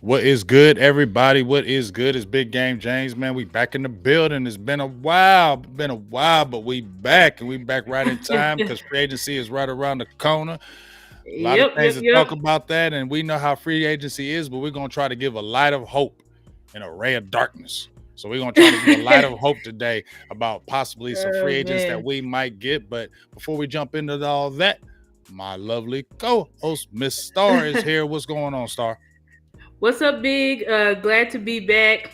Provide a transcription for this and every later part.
What is good, everybody? What is good? It's Big Game James, man. We back in the building. It's been a while, but we back and we back right in time because free agency is right around the corner. A lot of Yep, things yep, to talk yep. about that, and we know how free agency is, but we're gonna try to give a light of hope and a ray of darkness. So we're gonna try to give a light of hope today about possibly some free Oh agents that man. we might get. But before we jump into all that, my lovely co-host Miss Star is here. What's going on, Star? What's up, Big? Glad to be back.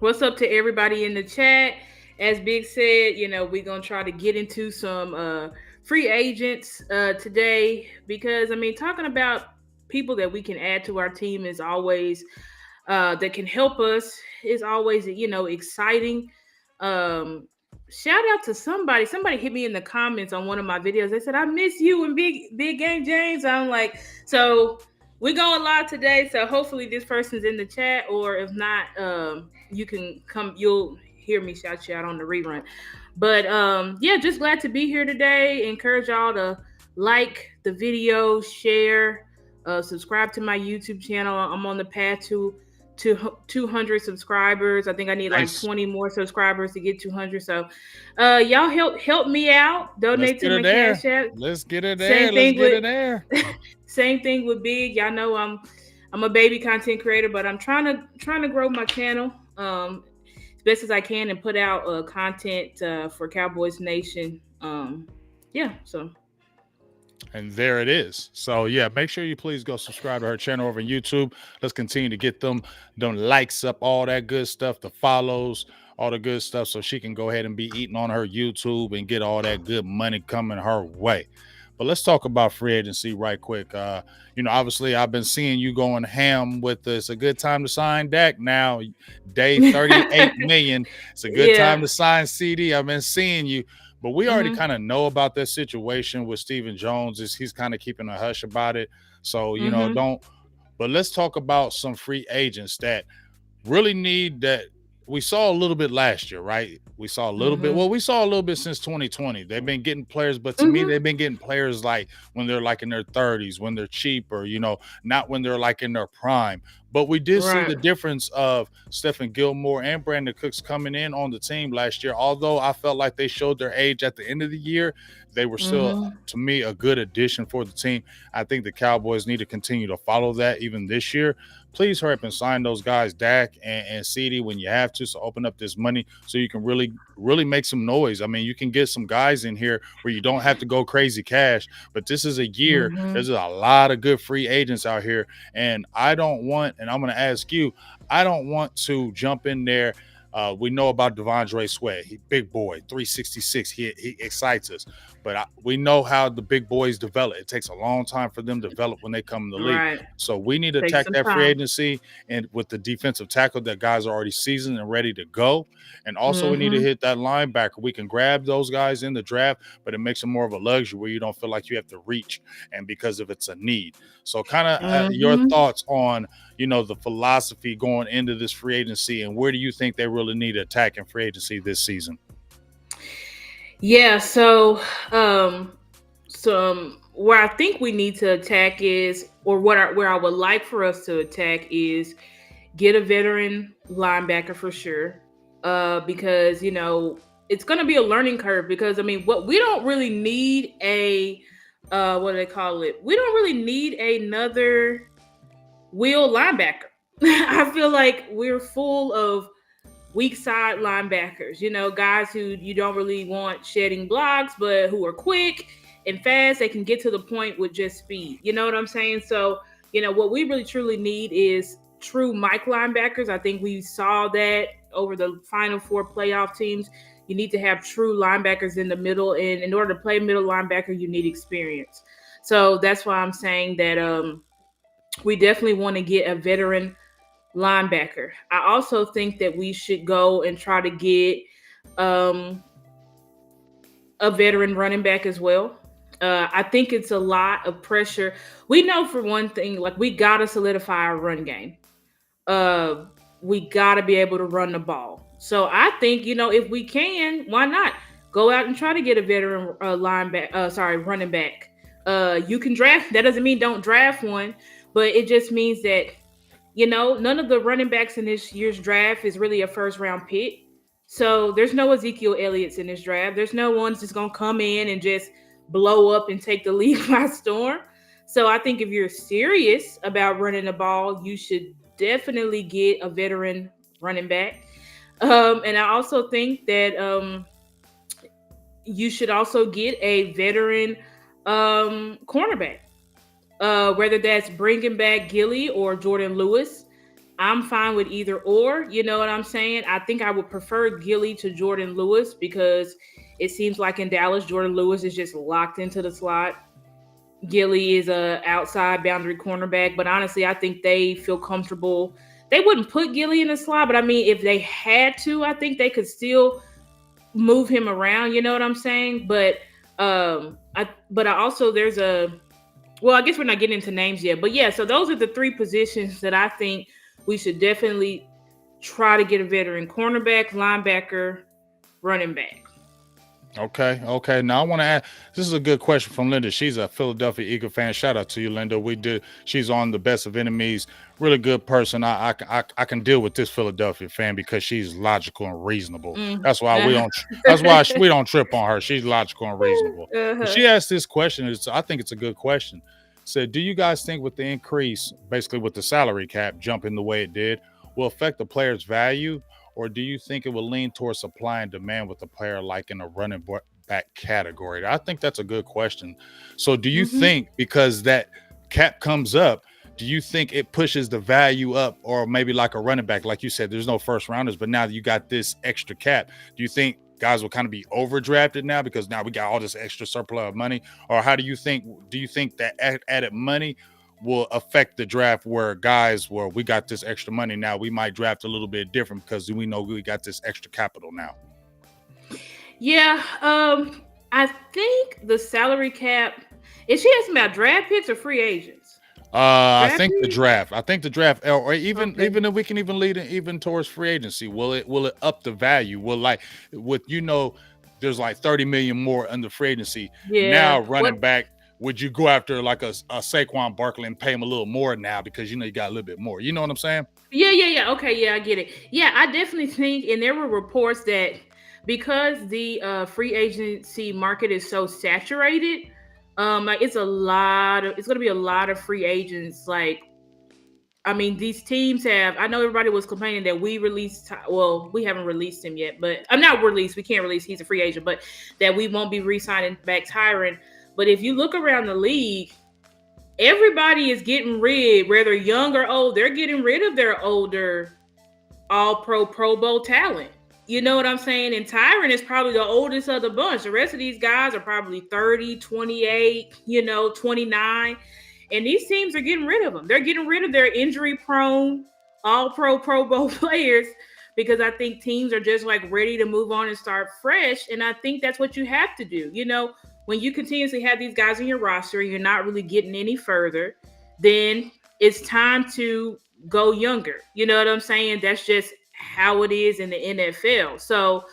What's up to everybody in the chat? As Big said, we're gonna try to get into some free agents today because talking about people that we can add to our team is always that can help us is always exciting. Um, Shout out to somebody. Somebody hit me in the comments on one of my videos. They said, "I miss you and Big Game James." I'm like, so we're going live today. So hopefully this person's in the chat, or if not, you can come. You'll hear me shout you out on the rerun. But yeah, just glad to be here today. Encourage y'all to like the video, share, subscribe to my YouTube channel. I'm on the path to 200 subscribers. I think I need like Nice. 20 more subscribers to get 200. So, y'all help me out. Let's Donate to get her my there. cash app. Let's get her there. Same Let's thing get her with there. same thing with Big. Y'all know I'm a baby content creator, but I'm trying to grow my channel as best as I can and put out content for Cowboys Nation. Yeah, so And there it is. So yeah, make sure you please go subscribe to her channel over on YouTube. Let's continue to get them likes up, all that good stuff, the follows, all the good stuff, so she can go ahead and be eating on her YouTube and get all that good money coming her way. But let's talk about free agency right quick. Obviously I've been seeing you going ham with this. A good time to sign Dak now. Day 38 million. It's a good time yeah. to sign CD. I've been seeing you. But we already Mhm. kind of know about that situation with Stephen Jones. Is he's kind of keeping a hush about it. So, Mhm. don't. But let's talk about some free agents that really need that. We saw a little bit last year, right? We saw a little bit. Mhm. Well, we saw a little bit since 2020. They've been getting players, but to me, Mhm. they've been getting players like when they're like in their 30s, when they're cheaper, not when they're like in their prime. But we did see the Right. difference of Stephen Gilmore and Brandon Cooks coming in on the team last year. Although I felt like they showed their age at the end of the year, they were still, Mhm. to me, a good addition for the team. I think the Cowboys need to continue to follow that even this year. Please hurry up and sign those guys, Dak and CD, when you have to. So open up this money so you can really, really make some noise. I mean, you can get some guys in here where you don't have to go crazy cash. But this is a year. Mhm. There's a lot of good free agents out here, and I don't want. And I'm going to ask you. I don't want to jump in there. We know about Devondre Sweat. He big boy, 366. He excites us. But we know how the big boys develop. It takes a long time for them to develop when they come in the league. Right. So we need to Take attack some that free time. agency and with the defensive tackle that guys are already seasoned and ready to go. And also we need to Mhm. hit that linebacker. We can grab those guys in the draft, but it makes them more of a luxury where you don't feel like you have to reach and because of it's a need. So kind of your Mhm. thoughts on the philosophy going into this free agency and where do you think they really need to attack in free agency this season? Yeah, where I think we need to attack is, or where I would like for us to attack is get a veteran linebacker for sure. Because it's going to be a learning curve. Because what we don't really need what do they call it? We don't really need another wheel linebacker. I feel like we're full of weak side linebackers, guys who you don't really want shedding blocks, but who are quick and fast. They can get to the point with just speed. You know what I'm saying? So, what we really truly need is true Mike linebackers. I think we saw that over the final four playoff teams. You need to have true linebackers in the middle. And in order to play middle linebacker, you need experience. So that's why I'm saying that we definitely want to get a veteran linebacker. I also think that we should go and try to get um, a veteran running back as well. I think it's a lot of pressure. We know for one thing, like we gotta solidify our run game. Uh, we gotta be able to run the ball. So I think if we can, why not go out and try to get a veteran linebacker? Running back. You can draft. That doesn't mean don't draft one, but it just means that None of the running backs in this year's draft is really a first round pick. So there's no Ezekiel Elliott's in this draft. There's no ones just gonna come in and just blow up and take the league by storm. So I think if you're serious about running the ball, you should definitely get a veteran running back. And I also think that you should also get a veteran cornerback. Whether that's bringing back Gilly or Jordan Lewis, I'm fine with either or. You know what I'm saying? I think I would prefer Gilly to Jordan Lewis because it seems like in Dallas, Jordan Lewis is just locked into the slot. Gilly is a outside boundary cornerback, but honestly, I think they feel comfortable. They wouldn't put Gilly in the slot, but I mean, if they had to, I think they could still move him around. You know what I'm saying? But I also there's a well, I guess we're not getting into names yet, but yeah. So those are the three positions that I think we should definitely try to get a veteran: cornerback, linebacker, running back. Okay, okay. Now I want to ask. This is a good question from Linda. She's a Philadelphia Eagle fan. Shout out to you, Linda. We did. She's on the Best of Enemies. Really good person. I can deal with this Philadelphia fan because she's logical and reasonable. Mm. That's why we don't. That's why we don't trip on her. She's logical and reasonable. But Uh-huh. she asked this question. I think it's a good question. Said, do you guys think with the increase, basically with the salary cap jumping the way it did, will affect the player's value? Or do you think it will lean towards supply and demand with a player like in a running back category? I think that's a good question. So, do you Hmm. think because that cap comes up, do you think it pushes the value up, or maybe like a running back, like you said, there's no first rounders, but now you got this extra cap? Do you think guys will kind of be overdrafted now because now we got all this extra surplus of money? Or how do you think? Do you think that added money will affect the draft where guys, well, we got this extra money now, we might draft a little bit different because we know we got this extra capital now? Yeah. I think the salary cap. Is she asking about draft picks or free agents? I Draft think the picks. draft. I think the draft, or Okay. even if we can even lead it even towards free agency, will it up the value? Will like with there's like 30 million more under free agency Yeah. now What? running back. Would you go after like a Saquon Barkley and pay him a little more now because you got a little bit more? You know what I'm saying? Yeah, yeah, yeah. Okay, yeah, I get it. Yeah, I definitely think, and there were reports that because the free agency market is so saturated, like it's going to be a lot of free agents. Like, I mean, these teams have. I know everybody was complaining that we released. Well, we haven't released him yet, but I'm not released. We can't release. He's a free agent, but that we won't be re-signing back Tyron. But if you look around the league, everybody is getting rid, whether young or old, they're getting rid of their older all Pro Bowl talent. You know what I'm saying? And Tyron is probably the oldest of the bunch. The rest of these guys are probably 30, 28, 29. And these teams are getting rid of them. They're getting rid of their injury prone, all Pro Bowl players because I think teams are just like ready to move on and start fresh. And I think that's what you have to do. When you continuously have these guys in your roster and you're not really getting any further, then it's time to go younger. You know what I'm saying? That's just how it is in the NFL. So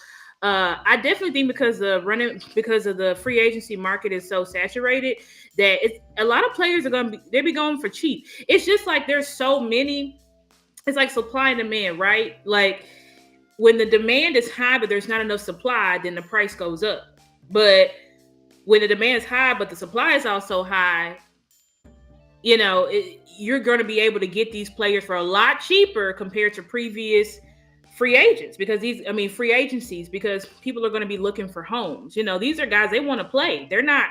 I definitely think because of the free agency market is so saturated that it's a lot of players are gonna be going for cheap. It's just like there's so many. It's like supply and demand, right? Like when the demand is high but there's not enough supply, then the price goes up. But when the demand is high but the supply is also high, you're going to be able to get these players for a lot cheaper compared to previous free agents because free agencies because people are going to be looking for homes. These are guys they want to play. They're not,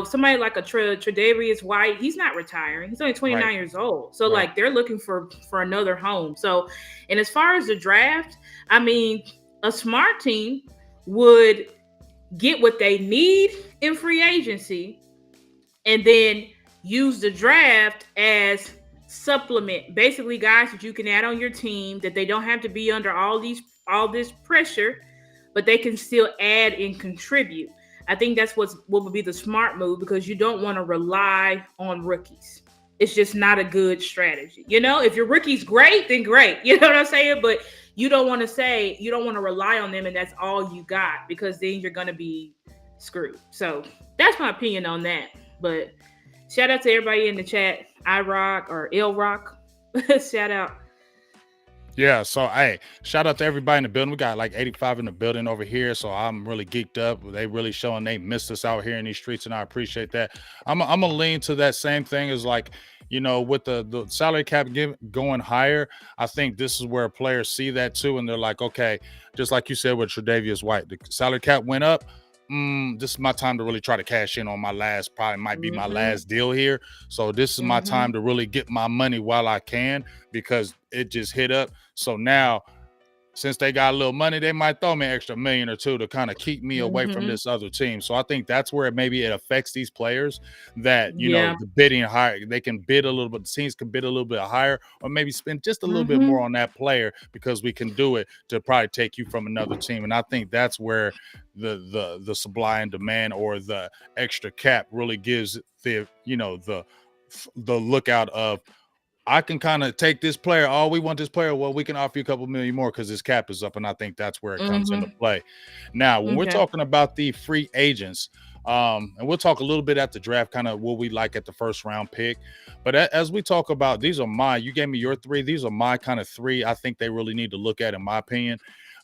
somebody like a Tre'Davious White. He's not retiring. He's only Right, 29 years old. So right. like they're looking for another home. So, and as far as the draft, I mean, a smart team would get what they need in free agency and then use the draft as supplement, basically guys that you can add on your team that they don't have to be under all this pressure, but they can still add and contribute. I think that's what would be the smart move because you don't want to rely on rookies. It's just not a good strategy. If your rookie's great, then great. You know what I'm saying? But you don't want to rely on them and that's all you got because then you're gonna be screwed. So that's my opinion on that. But shout out to everybody in the chat, I Rock or L Rock. Shout out. Yeah, so hey, shout out to everybody in the building. We got like 85 in the building over here, so I'm really geeked up. They really showing they missed us out here in these streets, and I appreciate that. I'm gonna lean to that same thing as like with the salary cap going higher. I think this is where players see that too, and they're like, okay, just like you said with Tre'Davious White, the salary cap went up. This is my time to really try to cash in on my last, probably might be my Mhm. last deal here. So this is my time Mhm. to really get my money while I can because it just hit up. So now, since they got a little money, they might throw me an extra million or two to kind of keep me away from Mhm. this other team. So I think that's where maybe it affects these players that, Yeah. the bidding higher, they can bid a little bit, the teams can bid a little bit higher or maybe spend just a little bit more Mhm. on that player because we can do it to probably take you from another team. And I think that's where the supply and demand or the extra cap really gives the lookout of I can kind of take this player. Oh, we want this player. Well, we can offer you a couple million more because his cap is up, and I think that's where it comes into Mhm. play. Now, when we're Okay. talking about the free agents, and we'll talk a little bit at the draft, kind of what we like at the first round pick. But as we talk about, you gave me your three. These are my kind of three. I think they really need to look at, in my opinion.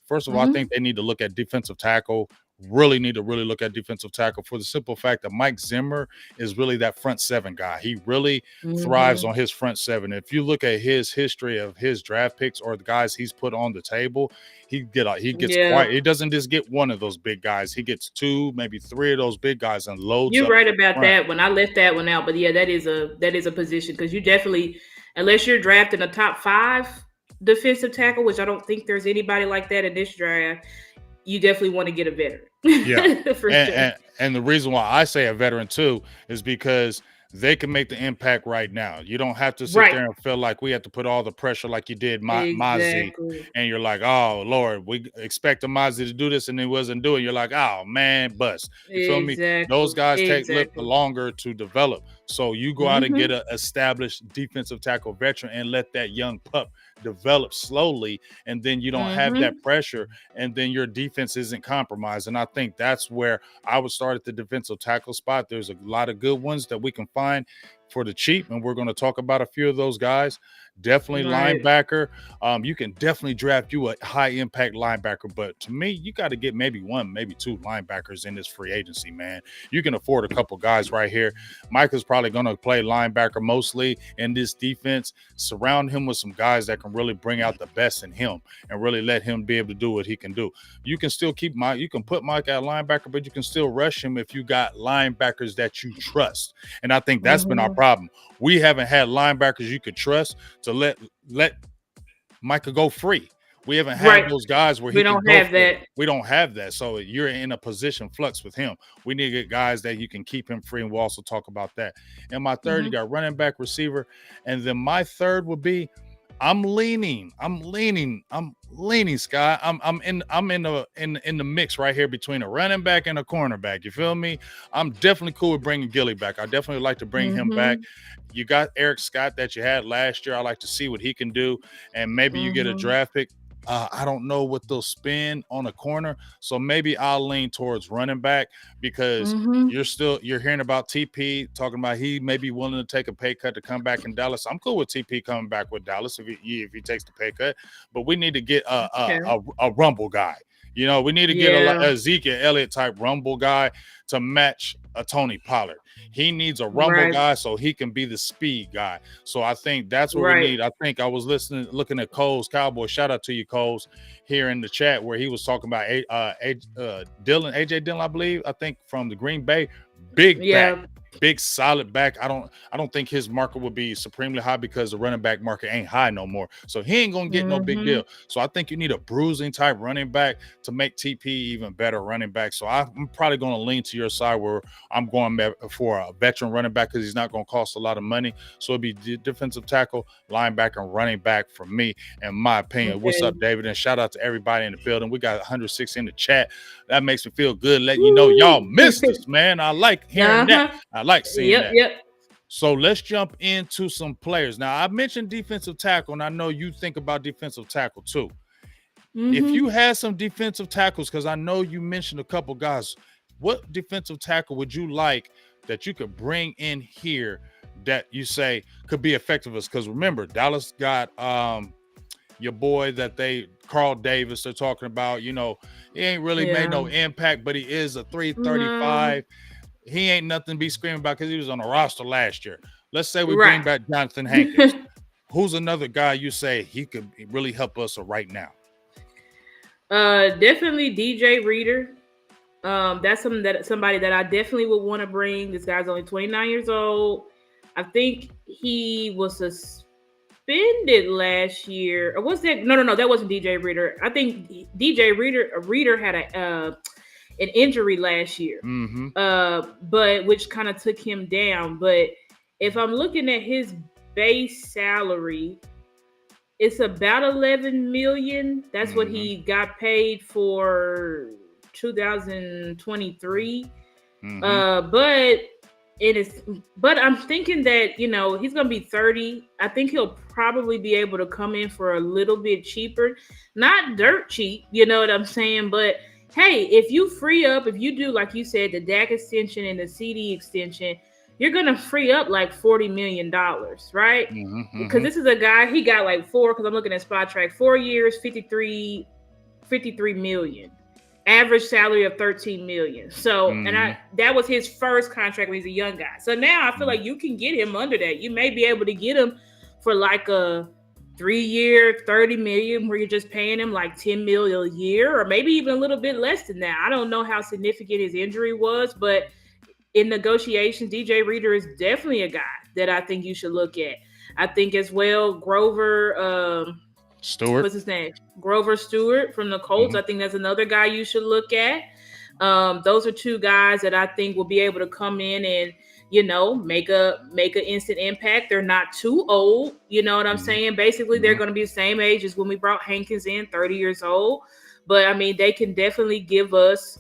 First of all, I think Mhm. they need to look at defensive tackle. Really need to really look at defensive tackle for the simple fact that Mike Zimmer is really that front seven guy. He really thrives Mhm. on his front seven. If you look at his history of his draft picks or the guys he's put on the table, he gets Yeah. quite. He doesn't just get one of those big guys. He gets two, maybe three of those big guys and loads You're up right the about front. that one. I left that one out, but yeah, that is a position because you definitely, unless you're drafting a top five defensive tackle, which I don't think there's anybody like that in this draft, you definitely want to get a Yeah, veteran for and, sure. and and the reason why I say a veteran too is because they can make the impact right now. You don't have to sit Right. there and feel like we have to put all the pressure like you did Mozzie, Exactly. and you're like, oh Lord, we expect Mozzie to do this and he wasn't doing. You're like, oh man, bust. You feel me? Those Exactly. guys take Exactly. longer to develop. So you go out and get Mhm. an established defensive tackle veteran and let that young pup develop slowly, and then you don't have that Mhm. pressure and then your defense isn't compromised. And I think that's where I would start at the defensive tackle spot. There's a lot of good ones that we can find for the cheap, and we're going to talk about a few of those guys. Definitely Right. linebacker. You can definitely draft you a high impact linebacker, but to me, you got to get maybe one, maybe two linebackers in this free agency, man. You can afford a couple guys right here. Mike is probably going to play linebacker mostly in this defense. Surround him with some guys that can really bring out the best in him and really let him be able to do what he can do. You can still keep Mike, you can put Mike at linebacker, but you can still rush him if you got linebackers that you trust. And I think that's been our Mhm. problem. We haven't had linebackers you could trust to let Micah go free. We haven't had Right. those guys where We he can don't go have free. that. We don't have that. So you're in a position flux with him. We need to get guys that you can keep him free, and we'll also talk about that. And my third, you Mhm. got running back, receiver, and then my third would be I'm leaning, Sky. I'm in the mix right here between a running back and a cornerback. You feel me? I'm definitely cool with bringing Gilly back. I definitely like to bring him back. Mhm. You got Eric Scott that you had last year. I like to see what he can do, and maybe you get a Mhm. draft pick. I don't know what they'll spend on a corner, so maybe I'll lean towards running back because Mhm. you're hearing about TP talking about he may be willing to take a pay cut to come back in Dallas. I'm cool with TP coming back with Dallas if he takes the pay cut, but we need to get Okay. a rumble guy. We need to get a Yeah. Ezekiel Elliott type rumble guy to match a Tony Pollard. He needs a rumble Right. guy so he can be the speed guy. So I think that's what we Right. need. I think I was looking at Cole's Cowboy. Shout out to you, Cole's, here in the chat where he was talking about AJ Dillon, I believe. I think from the Green Bay, big back, Yeah. big solid back. I don't think his market would be supremely high because the running back market ain't high no more. So he ain't gonna get no big Mhm. deal. So I think you need a bruising type running back to make TP even better running back. So I'm probably gonna lean to your side where I'm going for a veteran running back because he's not going to cost a lot of money. So it'd be defensive tackle, linebacker, and running back for me, in my opinion. What's Okay. up, David? And shout out to everybody in the building. We got 106 in the chat. That makes me feel good, letting you know y'all Woo. missed us, man. I like hearing that. Uh-huh. I like seeing Yep. that. Yep. So let's jump into some players. Now, I mentioned defensive tackle, and I know you think about defensive tackle too. If you Mhm. had some defensive tackles, because I know you mentioned a couple guys, what defensive tackle would you like that you could bring in here that you say could be effective? Because remember, Dallas got your boy that they Carl Davis they're talking about. He ain't really made Yeah. no impact, but he is a No. 335. He ain't nothing to be screaming about because he was on the roster last year. Let's say we bring Right. back Jonathan Hankins. Who's another guy you say he could really help us right now? Definitely DJ Reader. That's somebody that I definitely would want to bring. This guy's only 29 years old. I think he was suspended last year, or was that? No, that wasn't DJ Reader. I think DJ Reader had an injury last year, Mm-hmm. but which kind of took him down. But if I'm looking at his base salary, it's about 11 million. That's what he got paid for 2023. But it is. But I'm thinking that he's gonna be 30. I think he'll probably be able to come in for a little bit cheaper, not dirt cheap. You know what I'm saying? But hey, if you free up, if you do like you said, the DAC extension and the CD extension, you're gonna free up like $40 million, right? Because this is a guy, he got like because I'm looking at Spot Track, 4 years, 53 million. Average salary of 13 million. So, and that was his first contract when he's a young guy. So now I feel like you can get him under that. You may be able to get him for like a 3-year, 30 million, where you're just paying him like 10 million a year, or maybe even a little bit less than that. I don't know how significant his injury was, but in negotiations, DJ Reader is definitely a guy that I think you should look at. I think as well, Grover Stewart. What's his name? Grover Stewart from the Colts. I think that's another guy you should look at. Those are two guys that I think will be able to come in and make an instant impact. They're not too old. You know what I'm saying? Basically, they're going to be the same age as when we brought Hankins in, 30 years old. But I mean, they can definitely give us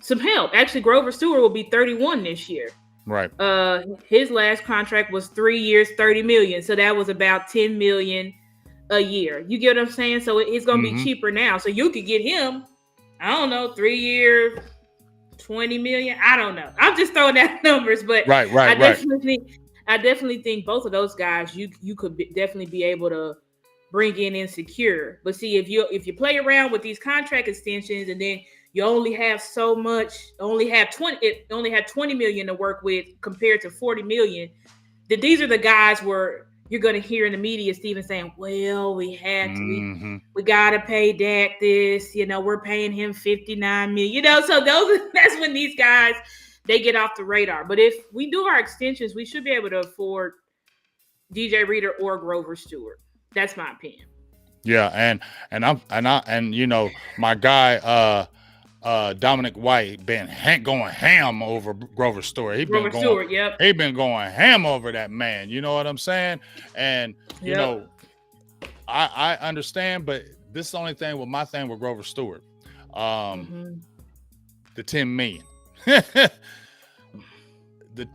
some help. Actually, Grover Stewart will be 31 this year. Right. His last contract was 3 years, 30 million. So that was about 10 million a year. You get what I'm saying? So it's going to be cheaper now. So you could get him, I don't know, 3 years, 20 million. I don't know. I'm just throwing out numbers, but I definitely think both of those guys you could definitely be able to bring in and secure. But see, if you play around with these contract extensions and then you only have so much, only have 20 million to work with compared to 40 million, that these are the guys where you're going to hear in the media Steven saying, well, we had to, we got to pay Dak this, we're paying him 59 million, so that's when these guys, they get off the radar. But if we do our extensions, we should be able to afford DJ Reader or Grover Stewart. That's my opinion. Yeah. And my guy, Dominic White been going ham over Grover Stewart. He been going ham over that man. You know what I'm saying? And I understand, but this is the only thing with my thing with Grover Stewart. The 10 million. The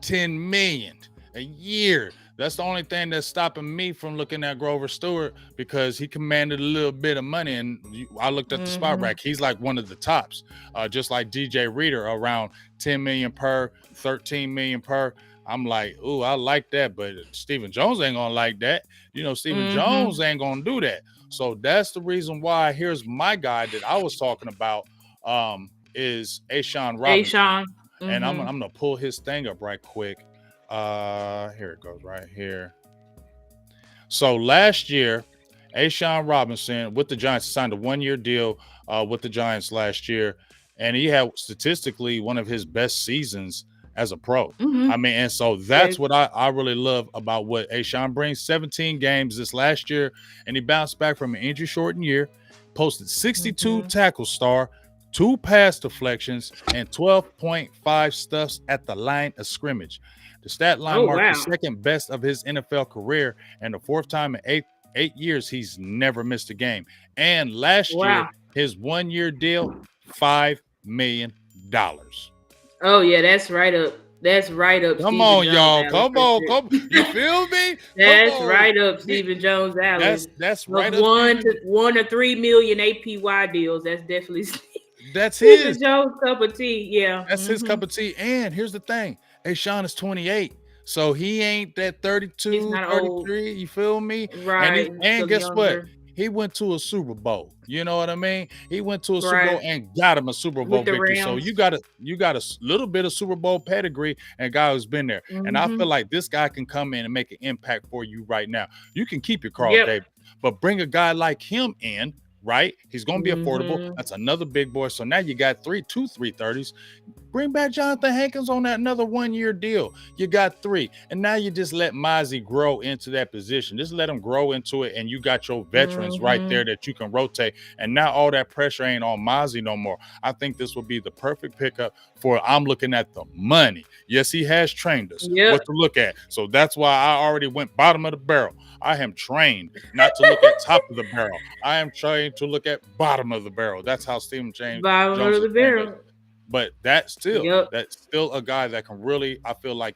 10 million a year. That's the only thing that's stopping me from looking at Grover Stewart, because he commanded a little bit of money. And I looked at the spot rack. He's like one of the tops, just like DJ Reader, around 10 million per, 13 million per. I'm like, ooh, I like that. But Stephen Jones ain't going to like that. Stephen Jones ain't going to do that. So that's the reason why. Here's my guy that I was talking about, is A'Shawn Robinson. And I'm going to pull his thing up right quick. Here it goes right here. So last year, A'Shawn Robinson with the Giants signed a 1-year deal with the Giants last year, and he had statistically one of his best seasons as a pro. I mean, and so that's what I really love about what A'Shawn brings. 17 games this last year, and he bounced back from an injury-shortened year, posted 62 tackle star, 2 pass deflections, and 12.5 stuffs at the line of scrimmage. The stat line marked the second best of his NFL career, and the 4th time in 8 years he's never missed a game. And last year, his 1-year deal, $5 million. Oh yeah, that's right up. That's right up. Come on, y'all. Come on. You feel me? That's right up Stephen Jones' alley. That's right up. 1 to 3 million APY deals. That's definitely that's his Jones' cup of tea. Yeah, that's his cup of tea. And here's the thing. A'Shawn is 28. So he ain't that He's 32, not old. 33. You feel me? And Right. He's and still guess what? younger. He went to a Super Bowl. You know what I mean? He went to a Super Bowl Right. and got him a Super Bowl With the victory. So Rams. you got a little bit of Super Bowl pedigree and a guy who's been there. And I feel Mm-hmm. like this guy can come in and make an impact for you right now. You can keep your Carl Yep. Davis, but bring a guy like him in. Right, he's gonna be affordable. Mm-hmm. That's another big boy. So now you got 330s. Bring back Jonathan Hankins on that another 1 year deal. You got three. And now you just let Mozzie grow into that position. Just let him grow into it. And you got your veterans right Mm-hmm. there that you can rotate. And now all that pressure ain't on Mozzie no more. I think this will be the perfect pickup for I'm looking at the money. Yes, he has trained us Yep. what to look at. So that's why I already went bottom of the barrel. I am trained not to look at top of the barrel. I am trained to look at bottom of the barrel. That's how Stephen James Bottom Jones of has the trained us. barrel. But Yep. that's still a guy that can really, I feel like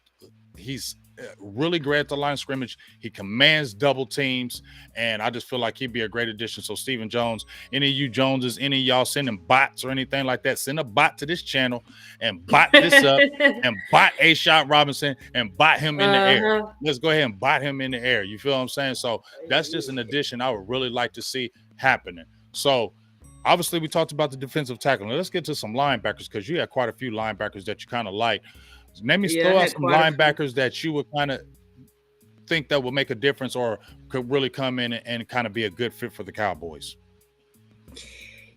he's really great at the line of scrimmage. He commands double teams, and I just feel like he'd be a great addition. So Stephen Jones, any of you Joneses, any of y'all sending bots or anything like that, send a bot to this channel and bot this up and bot A Shot Robinson and bot him in the air. Uh-huh. Let's go ahead and bot him in the air. You feel what I'm saying? So that's just an addition I would really like to see happening. So obviously, we talked about the defensive tackle. Now let's get to some linebackers because you had quite a few linebackers that you kind of like. Let me Yeah, I throw out had some quite a few. linebackers that you would kind of think that will make a difference or could really come in and kind of be a good fit for the Cowboys.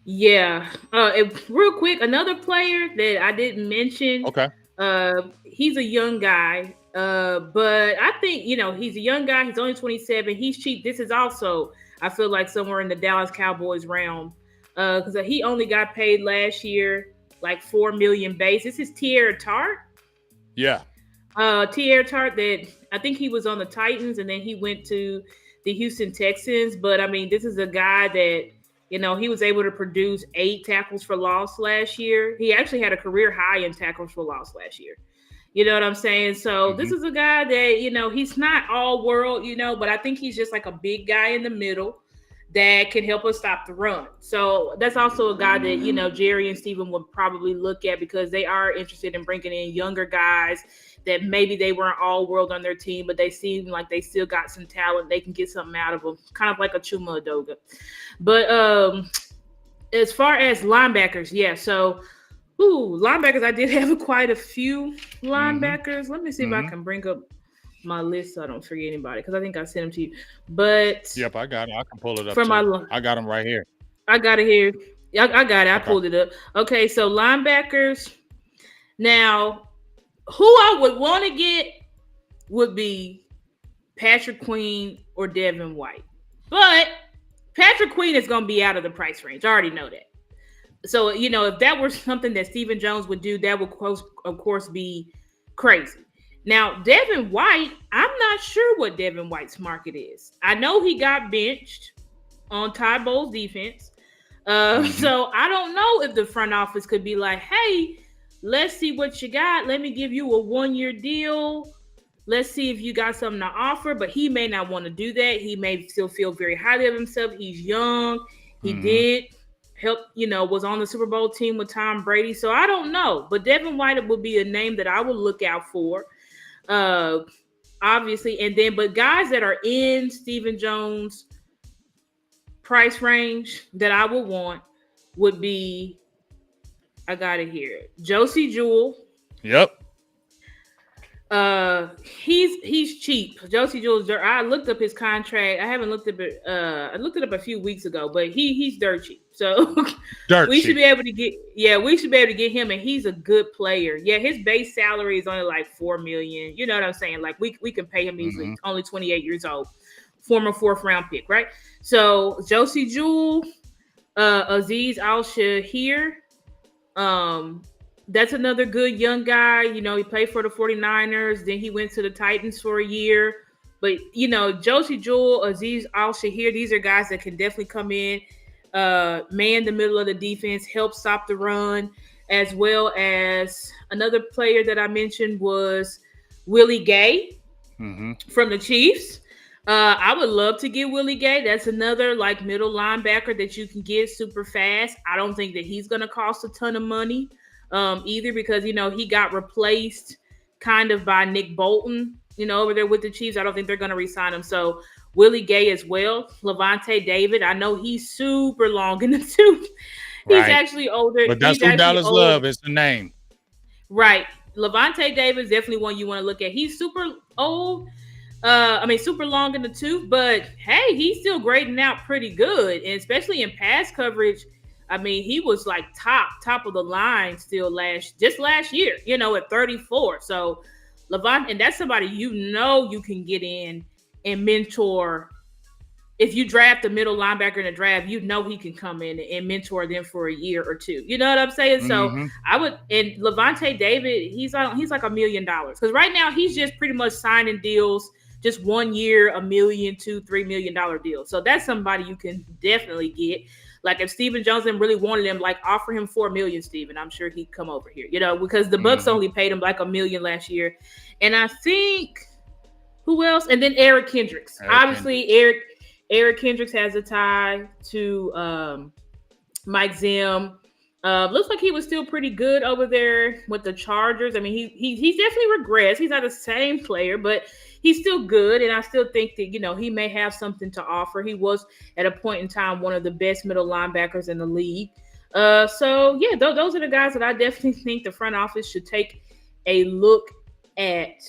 Yeah. Real quick, another player that I didn't mention. Okay. He's a young guy. But I think he's a young guy. He's only 27. He's cheap. This is also, I feel like, somewhere in the Dallas Cowboys realm. Because he only got paid last year like 4 million base. This is Tierra Tart. Yeah. Tierra Tart, that I think he was on the Titans and then he went to the Houston Texans. But I mean, this is a guy that he was able to produce 8 tackles for loss last year. He actually had a career high in tackles for loss last year. You know what I'm saying? So Mm-hmm. this is a guy that he's not all world, but I think he's just like a big guy in the middle that can help us stop the run. So that's also a guy that Jerry and Steven would probably look at because they are interested in bringing in younger guys that maybe they weren't all world on their team, but they seem like they still got some talent. They can get something out of them, kind of like a Chuma Adoga. But as far as linebackers, yeah. So, linebackers, I did have quite a few Mm-hmm. linebackers. Let me see if I Mm-hmm. can bring up my list so I don't forget anybody because I think I sent them to you. But Yep, I got it. I can pull it up for too. my, I got them right here. I got it here. I got it. I Okay. pulled it up. Okay, so linebackers. Now, who I would want to get would be Patrick Queen or Devin White. But Patrick Queen is going to be out of the price range. I already know that. So, if that were something that Stephen Jones would do, that would, of course, be crazy. Now, Devin White, I'm not sure what Devin White's market is. I know he got benched on Ty Bowles' defense. Mm-hmm. So I don't know if the front office could be like, hey, let's see what you got. Let me give you a 1 year deal. Let's see if you got something to offer. But he may not want to do that. He may still feel very highly of himself. He's young. He Mm-hmm. did help, was on the Super Bowl team with Tom Brady. So I don't know. But Devin White would be a name that I would look out for. Obviously. And then, but guys that are in Stephen Jones' price range that I would want would be, I got it here, Josie Jewell. Yep. He's cheap. Josie Jewell's dirt. I looked up his contract. I haven't looked up it. I looked it up a few weeks ago, but he's dirt cheap. So Dirt we should cheap. be able to get. Yeah, we should be able to get him, and he's a good player. Yeah, his base salary is only like 4 million. You know what I'm saying? Like we can pay him easily. Mm-hmm. Only 28 years old, former 4th round pick, right? So Josie Jewell, Aziz Al Shahir. That's another good young guy. He played for the 49ers. Then he went to the Titans for a year. But, Josie Jewell, Aziz Al Shahir, these are guys that can definitely come in, man the middle of the defense, help stop the run, as well as another player that I mentioned was Willie Gay Mm-hmm. from the Chiefs. I would love to get Willie Gay. That's another like middle linebacker that you can get super fast. I don't think that he's going to cost a ton of money either because he got replaced kind of by Nick Bolton, over there with the Chiefs. I don't think they're going to re-sign him. So Willie Gay as well. Levante David, I know he's super long in the tooth. He's Right. actually older. But that's He's who actually Dallas old. love. It's the name. Right. Levante David is definitely one you want to look at. He's super old. Super long in the tooth, but hey, he's still grading out pretty good, and especially in pass coverage. I mean, he was like top of the line still last year, at 34. So Levant, and that's somebody you can get in and mentor. If you draft a middle linebacker in a draft, he can come in and mentor them for a year or two. You know what I'm saying? So Mm-hmm. I would, and Levante David, he's like $1 million because right now he's just pretty much signing deals, just 1 year, $1 million, $2, $3 million deals. So that's somebody you can definitely get. Like if Stephen Johnson really wanted him, like offer him $4 million, Stephen. I'm sure he'd come over here. Because the Bucks Mm-hmm. only paid him like $1 million last year, and I think who else? And then Eric Kendricks. Eric Obviously, Hendricks. Eric Kendricks has a tie to Mike Zim. Looks like he was still pretty good over there with the Chargers. I mean, he's definitely regressed. He's not the same player, but he's still good, and I still think that he may have something to offer. He was at a point in time one of the best middle linebackers in the league. So yeah, those are the guys that I definitely think the front office should take a look at.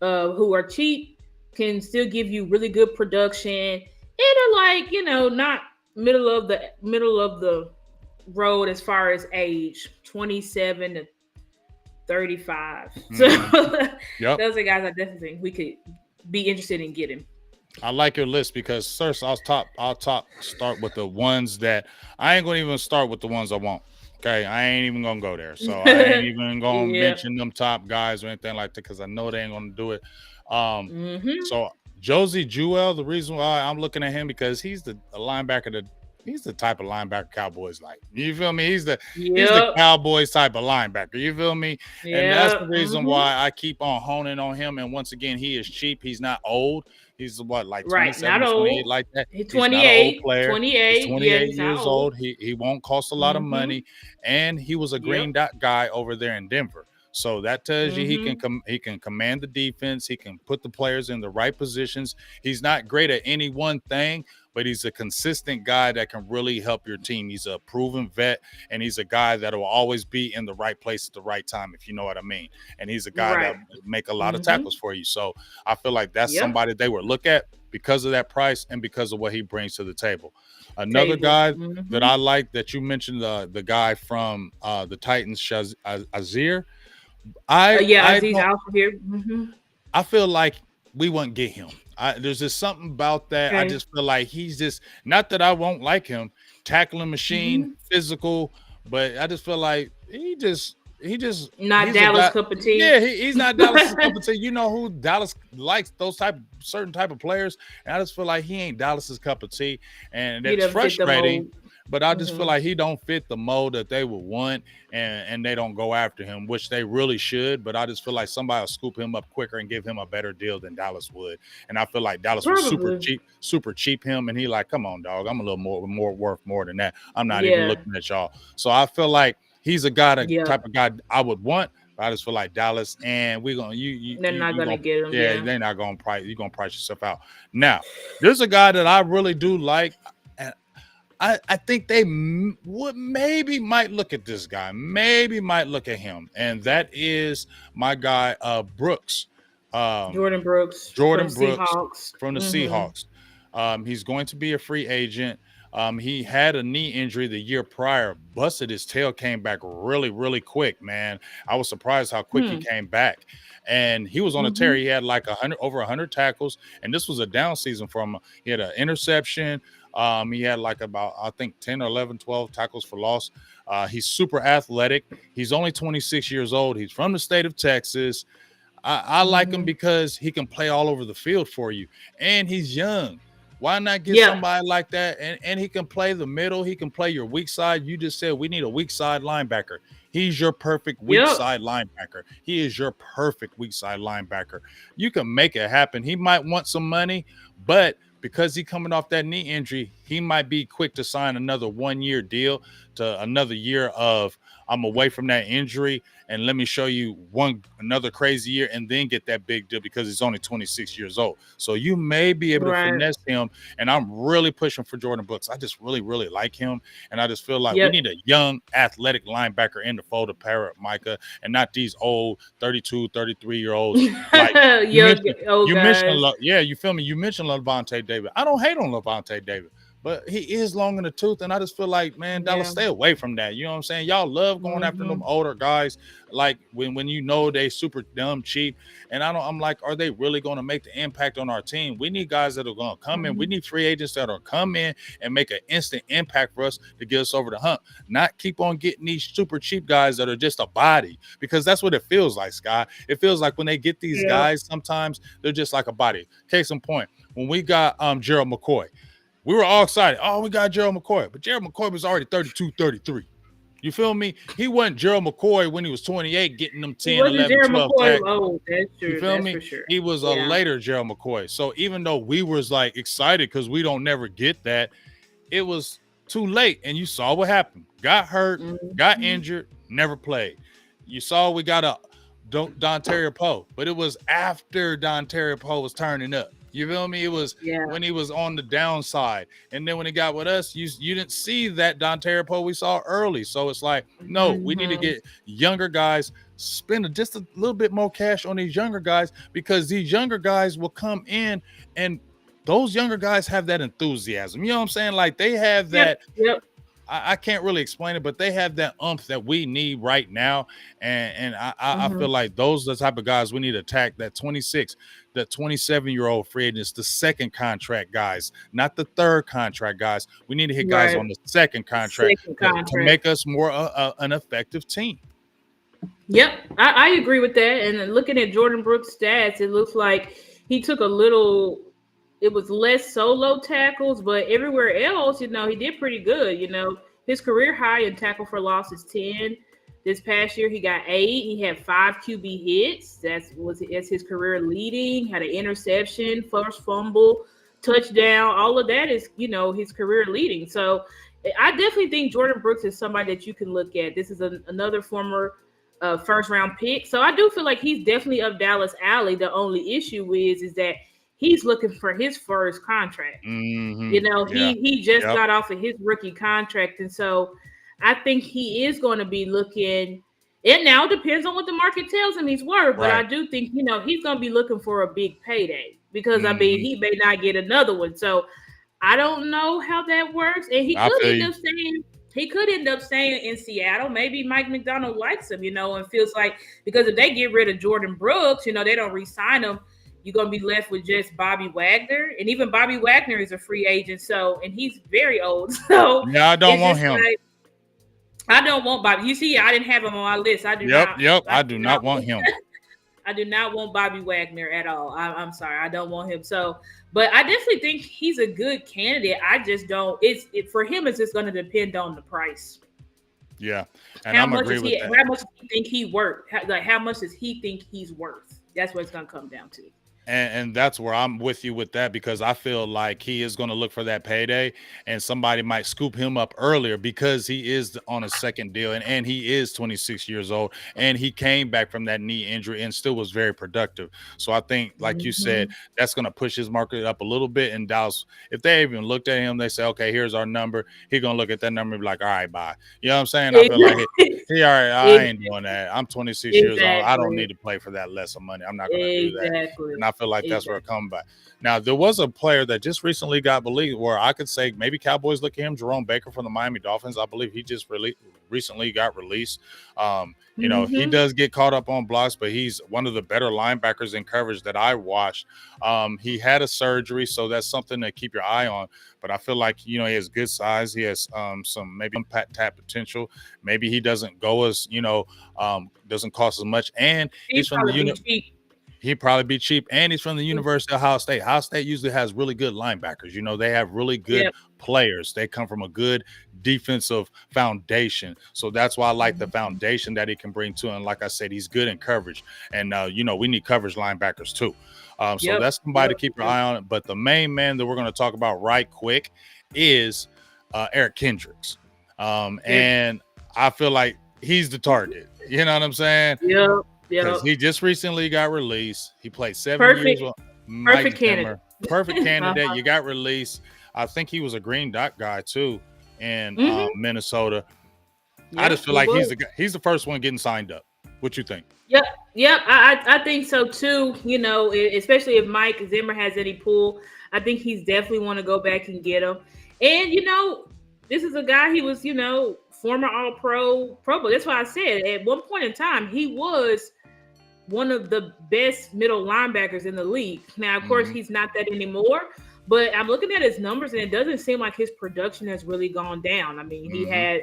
Who are cheap, can still give you really good production, and are like not middle of the road as far as age, 27 to 35. So Mm-hmm. Yep. those are guys I definitely think we could be interested in getting. I like your list because first I'll start with the ones that I ain't gonna even start with the ones I want. Okay, I ain't even gonna go there. So I ain't even gonna Yeah. mention them top guys or anything like that because I know they ain't gonna do it. Um, Mm-hmm. so Josie Jewell, the reason why I'm looking at him because he's a linebacker that he's the type of linebacker Cowboys like. You feel me? He's the Yep. Cowboys type of linebacker. You feel me? And that's the Yep. reason Mm-hmm. why I keep on honing on him. And once again, he is cheap. He's not old. He's what, like Right. 27 Not or 28, old. like that. He's He's not an old 28. player. He's 28. Yeah, 28 he's not years old. old. He won't cost a lot of Mm-hmm. money, and he was a green Yep. dot guy over there in Denver. So that tells you Mm-hmm. he can command the defense. He can put the players in the right positions. He's not great at any one thing, but he's a consistent guy that can really help your team. He's a proven vet, and he's a guy that will always be in the right place at the right time, if you know what I mean. And he's a guy that Right. will make a lot of Mm-hmm. tackles for you. So I feel like that's Yep. somebody they would look at because of that price and because of what he brings to the table. Another Table. guy that Mm-hmm. I like that you mentioned, the guy from the Titans, Azir. Yeah, I Aziz don't. Alford here. Mm-hmm. I feel like we wouldn't get him. There's just something about that. I Okay. just feel like he's just not that I won't like him, tackling machine, Mm-hmm. physical, but I just feel like he just Not he's a Dallas guy. cup of Yeah, tea. he's not Dallas's cup of tea. You know who Dallas likes those certain type of players, and I just feel like he ain't Dallas's cup of tea, and He that's doesn't fit the frustrating. mold. But I just feel Mm-hmm. like he don't fit the mold that they would want, and they don't go after him, which they really should. But I just feel like somebody will scoop him up quicker and give him a better deal than Dallas would. And I feel like Dallas was Probably. super cheap him, and he like, come on, dog, I'm a little more worth more than that. I'm not even Yeah. looking at y'all. So I feel like he's a guy, the Yeah. type of guy I would want. But I just feel like Dallas, and we're gonna They're not you gonna gonna get him. yeah, Yeah. they're not gonna price you're gonna price yourself out. Now, there's a guy that I really do like. I think they would maybe might look at this guy, maybe might look at him, and that is my guy Brooks, um, Jordan Brooks from Jordan Brooks Seahawks. from the Mm-hmm. Seahawks. He's going to be a free agent. He had a knee injury the year prior, busted his tail, came back really quick, man. I was surprised how quick he Hmm. came back. And he was on a tear. Mm-hmm. He had like over 100 tackles, and this was a down season for him. He had an interception. He had like about, I think, 10 or 11, 12 tackles for loss. He's super athletic. He's only 26 years old. He's from the state of Texas. I like him Mm-hmm. because he can play all over the field for you, and he's young. Why not get Yep. somebody like that? And he can play the middle. He can play your weak side. You just said we need a weak side linebacker. He's your perfect weak Yep. side linebacker. He is your perfect weak side linebacker. You can make it happen. He might want some money, but because he coming off that knee injury, he might be quick to sign another 1 year deal to another year of I'm away from that injury and let me show you another crazy year and then get that big deal because he's only 26 years old. So you may be able to Right. finesse him. And I'm really pushing for Jordan Brooks. I just really, really like him. And I just feel like we Yep. need a young athletic linebacker in the fold of para Micah and not these old 32, 33-year olds. Like you Young mentioned, old guys. yeah, you feel me? You mentioned Levante David. I don't hate on Levante David, but he is long in the tooth, and I just feel like, man, Dallas, Yeah. stay away from that. You know what I'm saying? Y'all love going after them Hmm. older guys, like when you know they super dumb cheap. And I'm like, are they really going to make the impact on our team? We need guys that are going to come in. We Hmm. need free agents that are come in and make an instant impact for us to get us over the hump. Not keep on getting these super cheap guys that are just a body, because that's what it feels like, Sky. It feels like when they get these Yep. guys, sometimes they're just like a body. Case in point, when we got Gerald McCoy, we were all excited. Oh, we got Gerald McCoy. But Gerald McCoy was already 32, 33. You feel me? He wasn't Gerald McCoy when he was 28, getting them He 10, wasn't 11, Jerry 12 McCoy. tackles. Oh, that's You true. feel That's me? for sure. He was a Yeah. later Gerald McCoy. So even though we was like excited because we don't never get that, it was too late. And you saw what happened. Got hurt, got Hmm. injured, never played. You saw we got a Don Terry Poe, but it was after Don Terry Poe was turning up. You feel me? It was Yeah. when he was on the downside. And then when he got with us, you didn't see that Don Terry Poe we saw early. So it's like, no, we need to Hmm. get younger guys, spend just a little bit more cash on these younger guys, because these younger guys will come in and those younger guys have that enthusiasm. You know what I'm saying? Like they have Yep. that. Yep. I can't really explain it, but they have that umph that we need right now. And I Hmm. feel like those are the type of guys we need to attack. That 26, that 27-year-old free agents, the second contract guys, not the third contract guys. We need to hit guys Right. on the second contract Second to contract. make us more an effective team. Yep, I agree with that. And looking at Jordan Brooks' stats, it looks like he took a little. It was less solo tackles, but everywhere else, he did pretty good. His career high in tackle for loss is 10. This past year, he got 8. He had 5 QB hits. That's his career leading. Had an interception, first fumble, touchdown. All of that is his career leading. So I definitely think Jordan Brooks is somebody that you can look at. This is another former first round pick. So I do feel like he's definitely up Dallas alley. The only issue is that he's looking for his first contract. Yeah. He just Yep. got off of his rookie contract, and so I think he is going to be looking. It now depends on what the market tells him he's worth, but I Right. do think he's going to be looking for a big payday because I mean hmm he may not get another one. So I don't know how that works, and he I could feel end you. up staying. He could end up staying in Seattle. Maybe Mike McDonald likes him, and feels like because if they get rid of Jordan Brooks, they don't re-sign him. You're gonna be left with just Bobby Wagner, and even Bobby Wagner is a free agent. So, and he's very old. So Yeah, I don't it's want just him. like I don't want Bobby. You see, I didn't have him on my list. I do Yep. not. Yep. I I do do not. not want him. I do not want Bobby Wagner at all. I'm sorry, I don't want him. So, but I definitely think he's a good candidate. I just don't. For him. It's just going to depend on the price. Yeah. And How I'm much agree is with he? that. How much does he think he worth? Like how much does he think he's worth? That's what it's going to come down to. And that's where I'm with you with that, because I feel like he is going to look for that payday and somebody might scoop him up earlier because he is on a second deal and he is 26 years old and he came back from that knee injury and still was very productive. So I think, like you said, Hmm. that's going to push his market up a little bit. And Dallas, if they even looked at him, they say, okay, here's our number. He's going to look at that number and be like, all right, bye. You know what I'm saying? I feel like he all right, I ain't doing that. I'm 26 years old. I don't Exactly. need to play for that less of money. I'm not going to do that. Exactly. And I feel like that's where it Exactly. comes back. Now, there was a player that just recently got believed where I could say maybe Cowboys look at him, Jerome Baker from the Miami Dolphins. I believe he just recently got released. He Hmm. does get caught up on blocks, but he's one of the better linebackers in coverage that I watched. He had a surgery, so that's something to keep your eye on. But I feel like, he has good size. He has some maybe untapped potential. Maybe he doesn't go as, doesn't cost as much. And He'd he's from the probably be unit. cheap. He'd probably be cheap, and he's from the University of Ohio State. Ohio State usually has really good linebackers. They have really good Yep. players. They come from a good defensive foundation. So that's why I like the Mhm. foundation that he can bring to. And like I said, he's good in coverage. And we need coverage linebackers too. So Yep. that's somebody to Yep. keep your Yep. eye on. But the main man that we're going to talk about right quick is Eric Kendricks. Eric. And I feel like he's the target. You know what I'm saying? Yep. Because Yep. he just recently got released. He played 7 years Perfect. with Mike Perfect candidate. Zimmer. Perfect candidate. Uh-huh. You got released. I think he was a Green Dot guy too in Mm-hmm. Minnesota. I Yep. just feel He like was. he's the guy, he's the first one getting signed up. What you think? Yep, yep. I think so too. You know, especially if Mike Zimmer has any pull, I think he's definitely want to go back and get him. And you know, this is a guy. He was, former All Pro. But that's why I said at one point in time he was one of the best middle linebackers in the league. Now, of course, Mm-hmm. he's not that anymore. But I'm looking at his numbers, and it doesn't seem like his production has really gone down. I mean, he Mm-hmm. had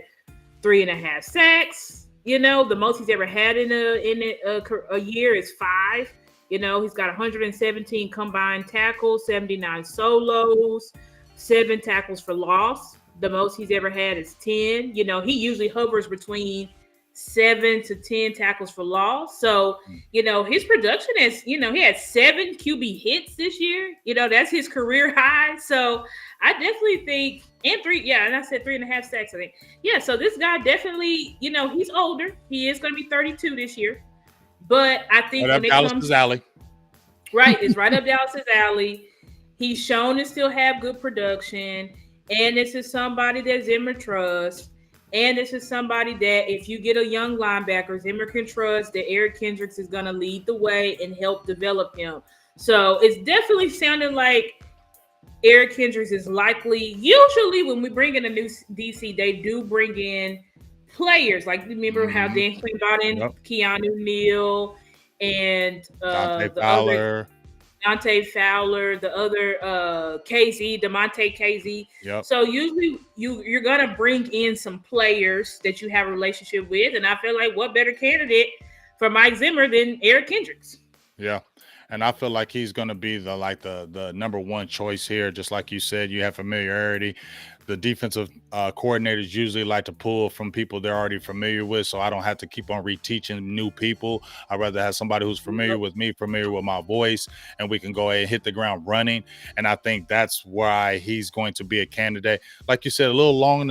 3.5 sacks. You know, the most he's ever had in a year is 5. You know, he's got 117 combined tackles, 79 solos, 7 tackles for loss. The most he's ever had is 10. You know, he usually hovers between 7 to 10 tackles for loss. So, his production is, he had 7 QB hits this year. You know, that's his career high. So I definitely think, and three, yeah, and I said 3.5 sacks, I think. Yeah, so this guy definitely, he's older. He is going to be 32 this year. But I Right think when up it comes, Dallas's alley. right, it's right up Dallas's alley. He's shown to still have good production. And this is somebody that Zimmer trusts. And this is somebody that if you get a young linebacker, Zimmer can trust that Eric Kendricks is going to lead the way and help develop him. So it's definitely sounding like Eric Kendricks is likely. Usually, when we bring in a new DC, they do bring in players. Like remember how Mm-hmm. Dan Quinn brought in Yep. Keanu Neal and Dante the other Fowler. Dante Fowler, the other KZ, Demonte KZ. Yep. So usually you're gonna bring in some players that you have a relationship with, and I feel like what better candidate for Mike Zimmer than Eric Kendricks? Yeah. And I feel like he's going to be the number one choice here. Just like you said, you have familiarity. The defensive coordinators usually like to pull from people they're already familiar with, so I don't have to keep on reteaching new people. I'd rather have somebody who's familiar Yep. with me, familiar with my voice, and we can go ahead and hit the ground running. And I think that's why he's going to be a candidate. Like you said, a little long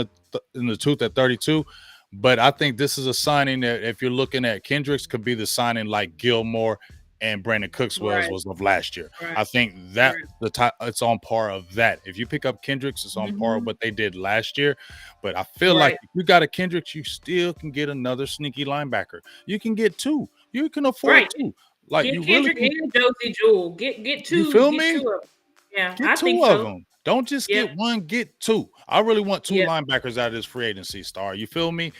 in the tooth at 32. But I think this is a signing that if you're looking at Kendricks, could be the signing like Gilmore and Brandon Cookswell's Right, was of last year. right, I think that right. it's on par of that. If you pick up Kendricks, it's on par of Hmm. what they did last year. But I feel like Right, if you got a Kendricks, you still can get another sneaky linebacker. You can get two. You can afford right. two. Like Get you really Kendrick can. and Josie Jewell. Get You two. feel Get two me? of them. Yeah, Get I two think of so. them. Don't just Yep. get one, get two. I really want two Yep. linebackers out of this free agency star. You feel me?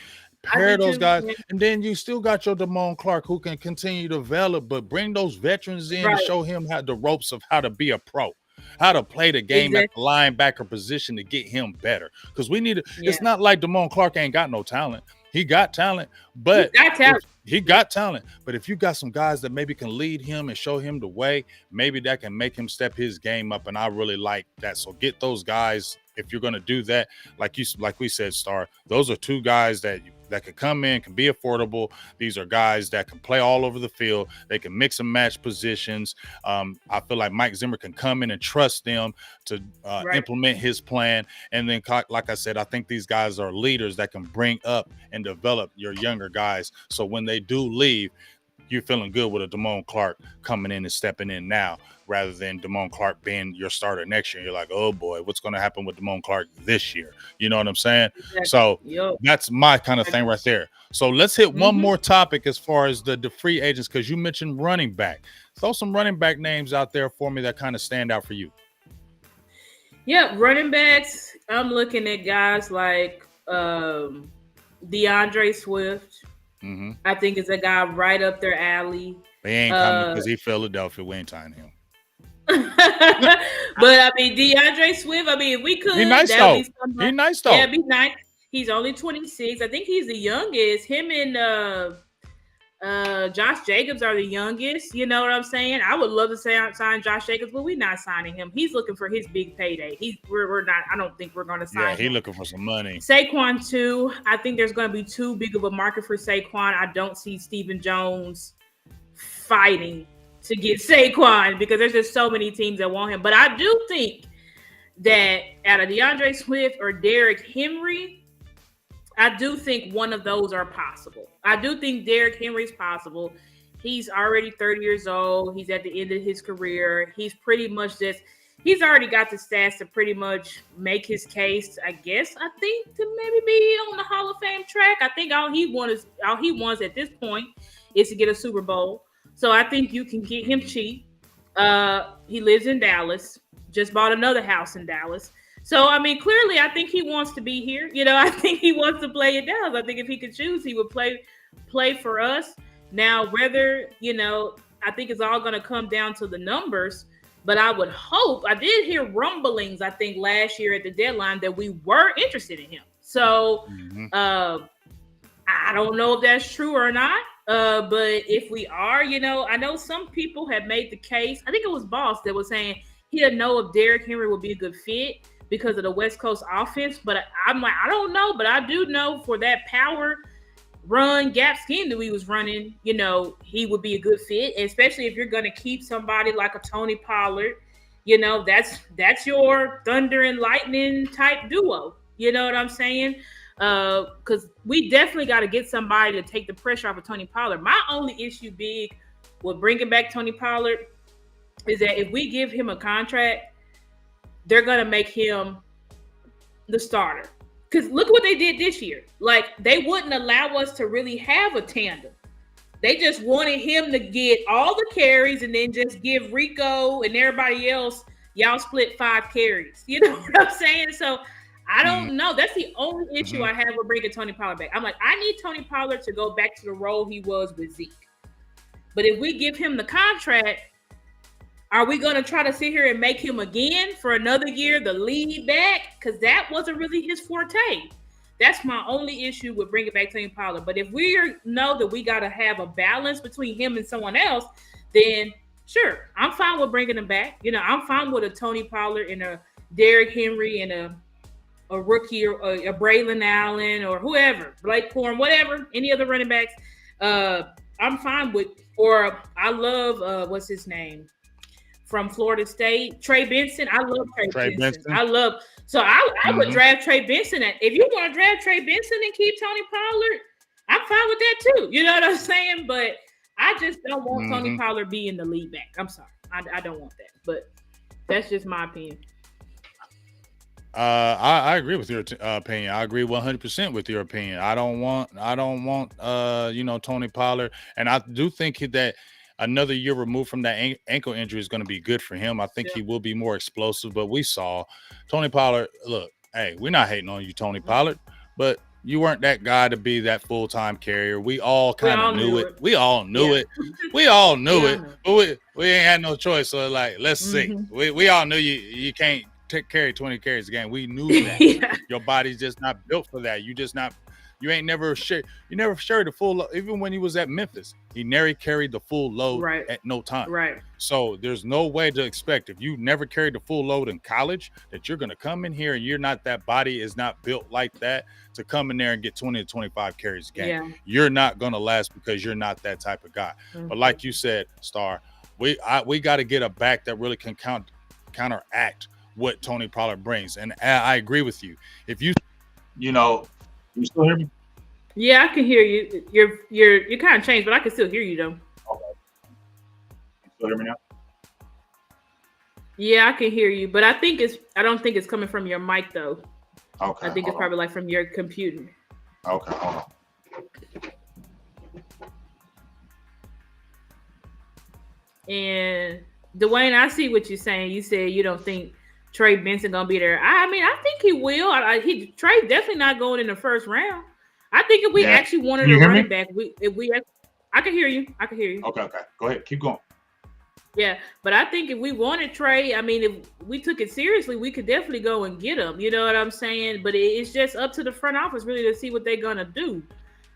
I Pair do those too. guys, Yeah. and then you still got your Damone Clark who can continue to develop, but bring those veterans in to Right. show him how the ropes of how to be a pro, how to play the game at the Exactly. linebacker position to get him better. Because we need to, Yeah. it's not like Damone Clark ain't got no talent. He got talent, He's but got if talent. he Yeah. got talent, but if you got some guys that maybe can lead him and show him the way, maybe that can make him step his game up. And I really like that. So get those guys if you're going to do that. Like we said, Star. Those are two guys that could come in, can be affordable. These are guys that can play all over the field. They can mix and match positions. I feel like Mike Zimmer can come in and trust them to Right. implement his plan. And then, like I said, I think these guys are leaders that can bring up and develop your younger guys. So when they do leave, you're feeling good with a Damone Clark coming in and stepping in now, rather than Damone Clark being your starter next year. You're like, oh boy, what's going to happen with Damone Clark this year? You know what I'm saying? Exactly. So Yup. that's my kind of thing right there. So let's hit one Mm-hmm. more topic as far as the free agents, because you mentioned running back. Throw some running back names out there for me that kind of stand out for you. Yeah, running backs. I'm looking at guys like DeAndre Swift. Mm-hmm. I think is a guy right up their alley. He ain't coming Uh, because he Philadelphia. We ain't tying him. but I mean, DeAndre Swift. I mean, if we He could, nice that would though. be He somebody. nice Yeah, though. it'd be nice. He's only 26. I think he's the youngest. Him and Josh Jacobs are the youngest. You know what I'm saying? I would love to sign Josh Jacobs, but we're not signing him. He's looking for his big payday. We're not. I don't think we're going to Yeah, sign he him. looking for some money. Saquon too. I think there's going to be too big of a market for Saquon. I don't see Stephen Jones fighting to get Saquon because there's just so many teams that want him. But I do think that out of DeAndre Swift or Derrick Henry, I do think one of those are possible. I do think Derrick Henry's possible. He's already 30 years old. He's at the end of his career. He's pretty much he's already got the stats to pretty much make his case, I guess. I think to maybe be on the Hall of Fame track. I think all he wants at this point is to get a Super Bowl. So I think you can get him cheap. He lives in Dallas. Just bought another house in Dallas. So, I mean, clearly, I think he wants to be here. I think he wants to play in Dallas. I think if he could choose, he would play for us. Now, whether, I think it's all going to come down to the numbers. But I would hope, I did hear rumblings, I think, last year at the deadline that we were interested in him. So, I don't know if that's true or not. But if we are, I know some people have made the case. I think it was Boss that was saying he didn't know if Derrick Henry would be a good fit because of the West Coast offense. But I'm like, I don't know. But I do know for that power run gap scheme that we was running, he would be a good fit, especially if you're going to keep somebody like a Tony Pollard. That's your thunder and lightning type duo. You know what I'm saying? Because we definitely got to get somebody to take the pressure off of Tony Pollard. My only issue, Big, with bringing back Tony Pollard is that if we give him a contract, they're going to make him the starter. Because look what they did this year. Like, they wouldn't allow us to really have a tandem. They just wanted him to get all the carries and then just give Rico and everybody else, y'all split 5 carries. You know what I'm saying? So, I don't know. That's the only issue I have with bringing Tony Pollard back. I'm like, I need Tony Pollard to go back to the role he was with Zeke. But if we give him the contract, are we going to try to sit here and make him again for another year, the lead back? Because that wasn't really his forte. That's my only issue with bringing back Tony Pollard. But if we know that we got to have a balance between him and someone else, then sure, I'm fine with bringing him back. I'm fine with a Tony Pollard and a Derrick Henry and a rookie or a Braylon Allen or whoever, Blake Corum, whatever, any other running backs. I'm fine with, or I love, what's his name? From Florida State, Trey Benson. I love Trey Benson. I would draft Trey Benson. If you want to draft Trey Benson and keep Tony Pollard, I'm fine with that too. You know what I'm saying? But I just don't want Tony Pollard being the lead back. I'm sorry. I don't want that. But that's just my opinion. I agree with your opinion. I agree 100% with your opinion. I don't want Tony Pollard, and I do think that another year removed from that ankle injury is going to be good for him. I think he will be more explosive, but we saw Tony Pollard. Look, hey, we're not hating on you, Tony Pollard, but you weren't that guy to be that full-time carrier. We all kind of knew it. We all knew it. We all knew it, but we ain't had no choice. So, like, let's see. We all knew you can't carry 20 carries a game. We knew that. Your body's just not built for that. You ain't never shared. You never shared the full load. Even when he was at Memphis, he never carried the full load at no time. Right. So there's no way to expect, if you never carried the full load in college, that you're going to come in here and you're not, that body is not built like that to come in there and get 20 to 25 carries a game. Yeah. You're not going to last because you're not that type of guy. But like you said, Star, we got to get a back that really can counteract what Tony Pollard brings. And I agree with you. If you still hear me? Yeah, I can hear you. You're kind of changed, but I can still hear you though. Okay. You still hear me now? Yeah, I can hear you, but I don't think it's coming from your mic though. Okay. I think it's probably like from your computer. Okay, hold on. And Dwayne, I see what you're saying. You said you don't think Trey Benson gonna be there. I mean, I think he will. Trey definitely not going in the first round. I think if we actually wanted a running back, I can hear you. Okay. Go ahead. Keep going. Yeah, but I think if we wanted Trey, I mean, if we took it seriously, we could definitely go and get him. You know what I'm saying? But it's just up to the front office really to see what they're gonna do.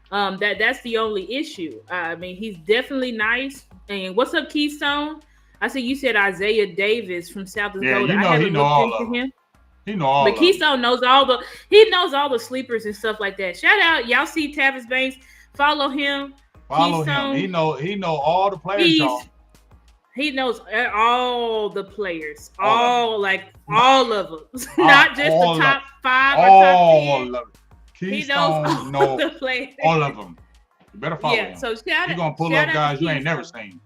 That's the only issue. I mean, he's definitely nice. And what's up, Keystone? I see you said Isaiah Davis from South Dakota. I haven't looked into him. He know all. But Keystone knows all the sleepers and stuff like that. Shout out, y'all see Tavis Banks. Follow him. Follow him. He know all the players. He knows all the players, All of them. all of them, not just the All of top 5 or top 10. all of it. He knows Keystone all know the players. all of them. You better follow Yeah. him. So He gonna pull shout up out to guys you ain't never Keystone. seen.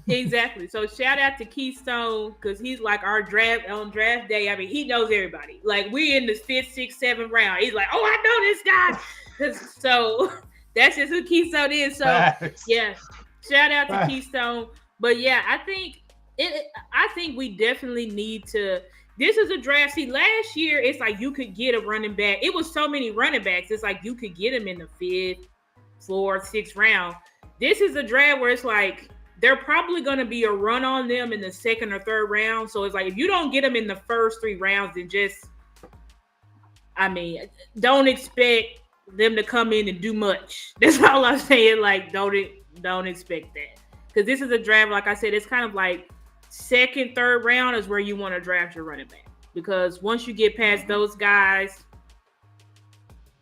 Exactly. So shout out to Keystone because he's like our draft on draft day. I mean, he knows everybody. Like we in the 5th, 6th, 7th round. He's like, oh, I know this guy. So that's just who Keystone is. So Facts. yeah, shout out to Facts. Keystone. But yeah, I think I think we definitely need to. This is a draft. See, last year it's like you could get a running back. It was so many running backs. It's like you could get them in the 5th, 4th, 6th round. This is a draft where it's like they're probably going to be a run on them in the 2nd or 3rd round. So it's like if you don't get them in the first 3 rounds, then just, I mean, don't expect them to come in and do much. That's all I'm saying. Like, don't expect that because this is a draft. Like I said, it's kind of like 2nd, 3rd round is where you want to draft your running back because once you get past those guys,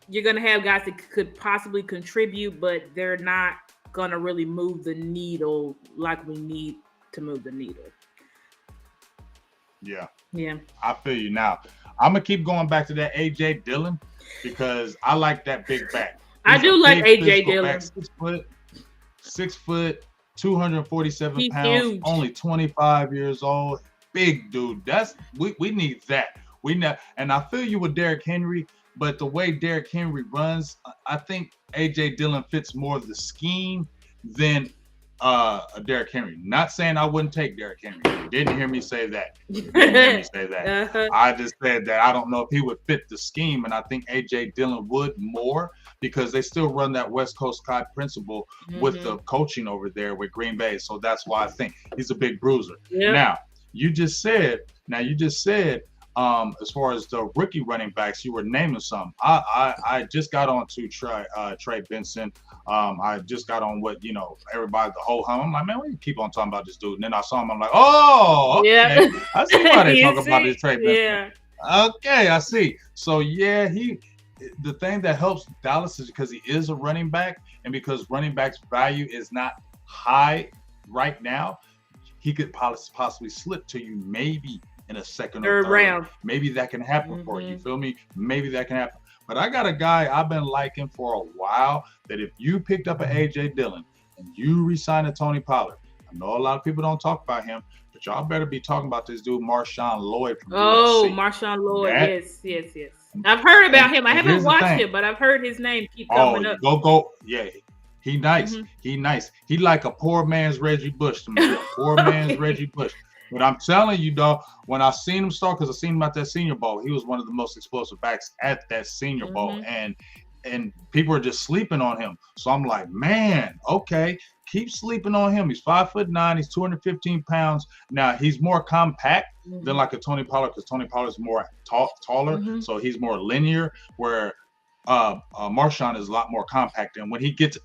you're going to have guys that could possibly contribute, but they're not going to really move the needle like we need to move the needle. Yeah. Yeah. I feel you. Now, I'm going to keep going back to that A.J. Dillon because I like that big back. I do like A.J. Dillon. Back, 6 foot, 247 He's pounds, huge. only 25 years old. Big dude. We need that. And I feel you with Derrick Henry, but the way Derrick Henry runs, I think A.J. Dillon fits more of the scheme than Derrick Henry. Not saying I wouldn't take Derrick Henry. You didn't hear me say that. Uh-huh. I just said that I don't know if he would fit the scheme, and I think A.J. Dillon would more because they still run that West Coast Sky principle with the coaching over there with Green Bay. So that's why I think he's a big bruiser. Yep. Now, you just said, as far as the rookie running backs, you were naming some. I just got on to Trey Benson. I just got on what, everybody, the whole hum. I'm like, man, we keep on talking about this dude. And then I saw him. I'm like, oh, okay. Yeah. I see why they talk about see? this Trey Benson. Yeah. Okay, I see. So, yeah, the thing that helps Dallas is because he is a running back and because running back's value is not high right now, he could possibly slip to you maybe in a 2nd or 3rd round. Maybe that can happen for you. You feel me? Maybe that can happen. But I got a guy I've been liking for a while that if you picked up an A.J. Dillon and you re-signed a Tony Pollard, I know a lot of people don't talk about him, but y'all better be talking about this dude, Marshawn Lloyd from USC. Marshawn Lloyd. Yes. I've heard about him. I haven't watched him, but I've heard his name keep coming up. Go. Yeah. He nice. He nice. He like a poor man's Reggie Bush to me. A poor man's Reggie Bush. But I'm telling you, dog, when I seen him start, because I seen him at that Senior Bowl, he was one of the most explosive backs at that Senior Bowl. And people are just sleeping on him. So I'm like, man, okay, keep sleeping on him. He's 5'9", he's 215 pounds. Now, he's more compact than like a Tony Pollard, because Tony Pollard's more taller, so he's more linear, where Marshawn is a lot more compact. And when he gets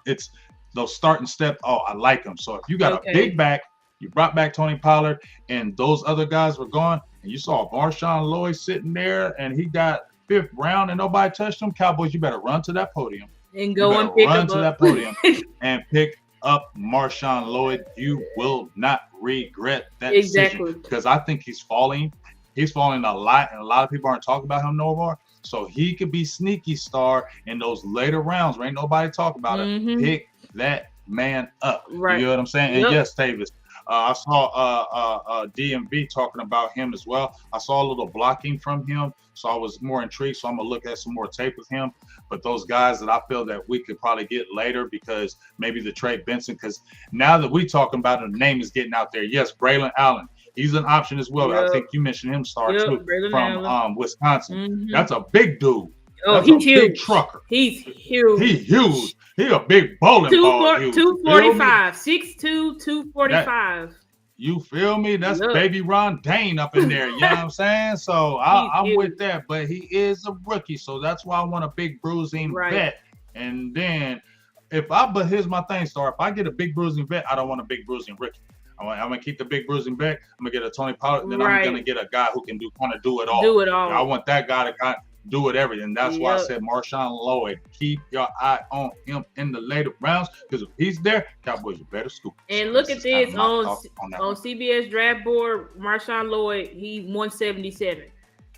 it's those start and step. Oh, I like him. So if you got a big back, you brought back Tony Pollard, and those other guys were gone, and you saw Marshawn Lloyd sitting there, and he got 5th round, and nobody touched him. Cowboys, you better run to that podium and go and pick run him to up. that podium and pick up Marshawn Lloyd. You will not regret that decision, because I think he's falling. He's falling a lot, and a lot of people aren't talking about him no more. So he could be sneaky star in those later rounds where ain't nobody talk about it. Pick that man up. Right. You know what I'm saying? And yes, Tavis. I saw DMV talking about him as well. I saw a little blocking from him, so I was more intrigued. So I'm going to look at some more tape with him. But those guys that I feel that we could probably get later, because maybe the Trey Benson, because now that we talking about him, the name is getting out there. Yes, Braylon Allen. He's an option as well. I think you mentioned him, Star, too, from Wisconsin. That's a big dude. Oh, that's he's huge. Big trucker. He's huge. He's huge. He a big bowling ball. 245. 6'2", 245. You feel me? That's baby Ron Dane up in there. You know what I'm saying? So I'm with that. But he is a rookie. So that's why I want a big bruising vet. And then but here's my thing, Star. If I get a big bruising vet, I don't want a big bruising rookie. I'm going to keep the big bruising vet. I'm going to get a Tony Pollard. And then I'm going to get a guy who can do it all. Do it all. I want that guy to do it everything. That's why I Yep. said Marshawn Lloyd. Keep your eye on him in the later rounds because if he's there, Cowboys are better scoop. And So look this at is kind this of my on thought on that on one. CBS draft board. Marshawn Lloyd, he 177.